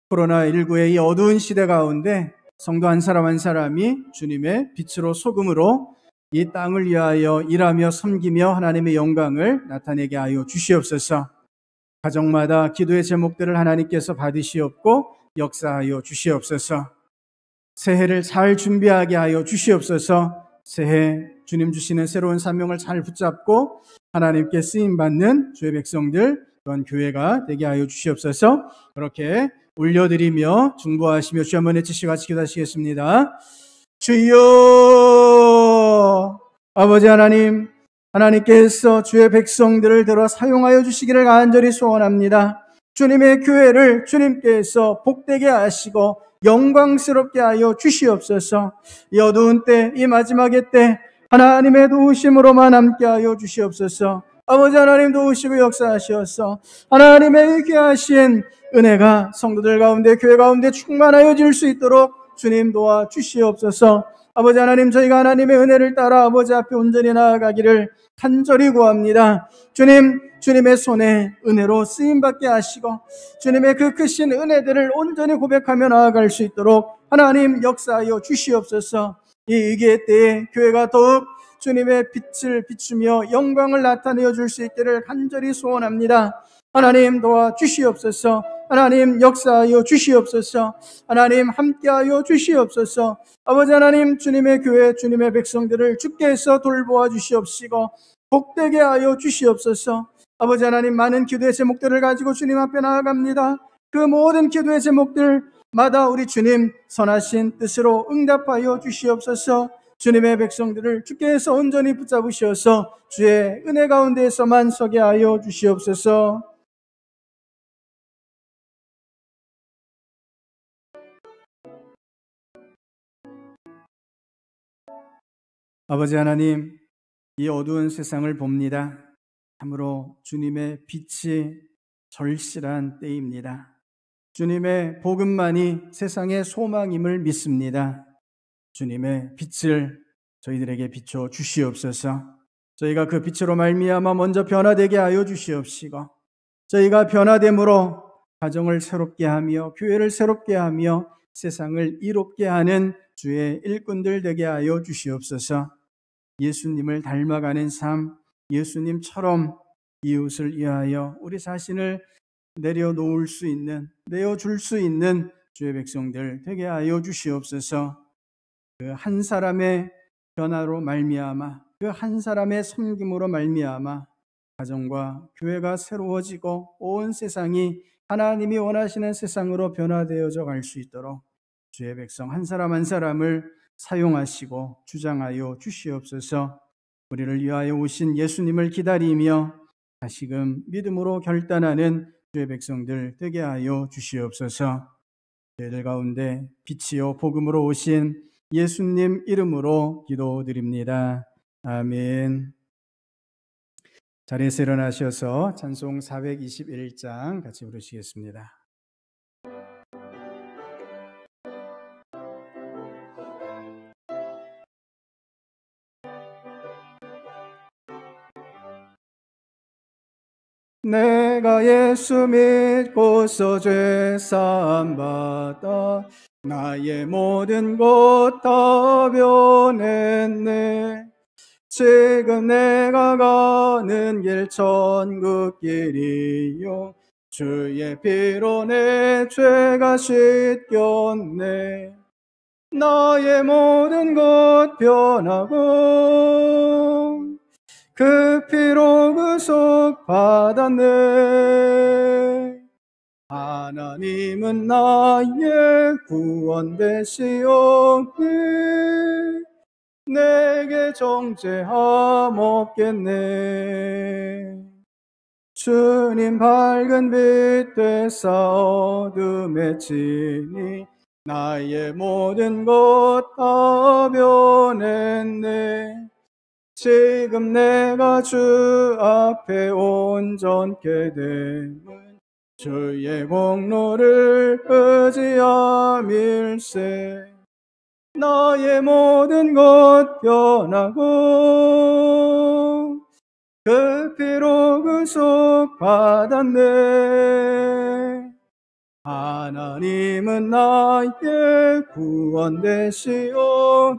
코로나19의 이 어두운 시대 가운데 성도 한 사람 한 사람이 주님의 빛으로 소금으로 이 땅을 위하여 일하며 섬기며 하나님의 영광을 나타내게 하여 주시옵소서. 가정마다 기도의 제목들을 하나님께서 받으시옵고 역사하여 주시옵소서. 새해를 잘 준비하게 하여 주시옵소서. 새해 주님 주시는 새로운 사명을 잘 붙잡고 하나님께 쓰임받는 주의 백성들, 또한 교회가 되게 하여 주시옵소서. 그렇게 올려드리며 중보하시며 주 한번 외치시고 같이 기도하시겠습니다. 주여, 아버지 하나님, 하나님께서 주의 백성들을 들어 사용하여 주시기를 간절히 소원합니다. 주님의 교회를 주님께서 복되게 하시고 영광스럽게 하여 주시옵소서. 이 어두운 때, 이 마지막의 때 하나님의 도우심으로만 함께하여 주시옵소서. 아버지 하나님 도우시고 역사하시옵소서. 하나님의 귀하신 은혜가 성도들 가운데, 교회 가운데 충만하여 질 수 있도록 주님 도와 주시옵소서. 아버지 하나님, 저희가 하나님의 은혜를 따라 아버지 앞에 온전히 나아가기를 간절히 구합니다. 주님, 주님의 손에 은혜로 쓰임받게 하시고 주님의 그 크신 은혜들을 온전히 고백하며 나아갈 수 있도록 하나님 역사하여 주시옵소서. 이 위기의 때에 교회가 더욱 주님의 빛을 비추며 영광을 나타내어 줄 수 있기를 간절히 소원합니다. 하나님 도와 주시옵소서. 하나님 역사하여 주시옵소서. 하나님 함께하여 주시옵소서. 아버지 하나님, 주님의 교회, 주님의 백성들을 주께서 돌보아 주시옵시고 복되게 하여 주시옵소서. 아버지 하나님, 많은 기도의 제목들을 가지고 주님 앞에 나아갑니다. 그 모든 기도의 제목들마다 우리 주님 선하신 뜻으로 응답하여 주시옵소서. 주님의 백성들을 주께서 온전히 붙잡으셔서 주의 은혜 가운데에서만 서게 하여 주시옵소서. 아버지 하나님, 이 어두운 세상을 봅니다. 참으로 주님의 빛이 절실한 때입니다. 주님의 복음만이 세상의 소망임을 믿습니다. 주님의 빛을 저희들에게 비춰 주시옵소서. 저희가 그 빛으로 말미암아 먼저 변화되게 하여 주시옵시고 저희가 변화됨으로 가정을 새롭게 하며 교회를 새롭게 하며 세상을 이롭게 하는 주의 일꾼들 되게 하여 주시옵소서. 예수님을 닮아가는 삶, 예수님처럼 이웃을 위하여 우리 자신을 내려놓을 수 있는, 내어줄 수 있는 주의 백성들 되게 하여 주시옵소서. 그 한 사람의 변화로 말미암아, 그 한 사람의 섬김으로 말미암아 가정과 교회가 새로워지고 온 세상이 하나님이 원하시는 세상으로 변화되어져 갈 수 있도록 주의 백성 한 사람 한 사람을 사용하시고 주장하여 주시옵소서. 우리를 위하여 오신 예수님을 기다리며 다시금 믿음으로 결단하는 주의 백성들 되게 하여 주시옵소서. 저희들 가운데 빛이요 복음으로 오신 예수님 이름으로 기도드립니다. 아멘. 자리에서 일어나셔서 찬송 421장 같이 부르시겠습니다. 내가 예수 믿고서 죄 사함 받아 나의 모든 것 다 변했네. 지금 내가 가는 길 천국 길이요 주의 피로 내 죄가 씻겼네. 나의 모든 것 변하고 그 피로 구속 받았네. 하나님은 나의 구원 되시오니 내게 정죄함 없겠네. 주님 밝은 빛 되사 어둠에 지니 나의 모든 것 다 변했네. 지금 내가 주 앞에 온전케 됨은 주의 공로를 의지함일세. 나의 모든 것 변하고 그 피로 구속 받았네. 하나님은 나의 구원 되시오니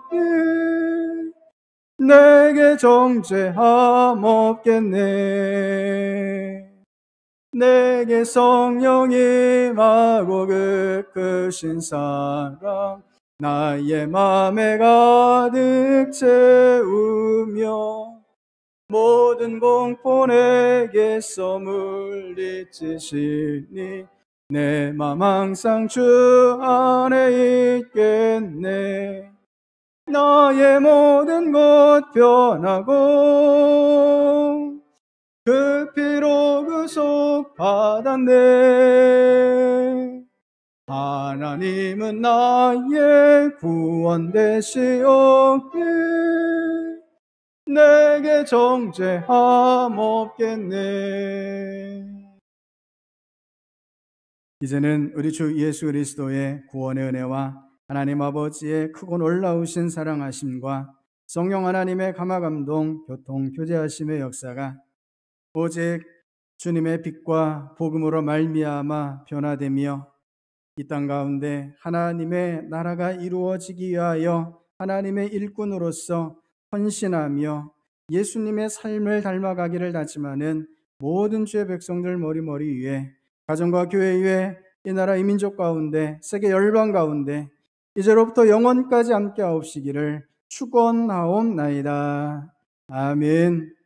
내게 정죄함 없겠네. 내게 성령 임하고 그 크신 사랑 나의 맘에 가득 채우며 모든 공포 내게서 물리치시니 내 맘 항상 주 안에 있겠네. 나의 모든 것 변하고 그 피로 구속받았네. 하나님은 나의 구원 되시오니 내게 정죄함 없겠네. 이제는 우리 주 예수 그리스도의 구원의 은혜와 하나님 아버지의 크고 놀라우신 사랑하심과 성령 하나님의 감화감동, 교통, 교제하심의 역사가 오직 주님의 빛과 복음으로 말미암아 변화되며 이 땅 가운데 하나님의 나라가 이루어지기 위하여 하나님의 일꾼으로서 헌신하며 예수님의 삶을 닮아가기를 다짐하는 모든 주의 백성들 머리머리 위에, 가정과 교회 위에, 이 나라 이 민족 가운데, 세계 열방 가운데 이제로부터 영원까지 함께 하옵시기를 축원하옵나이다. 아멘.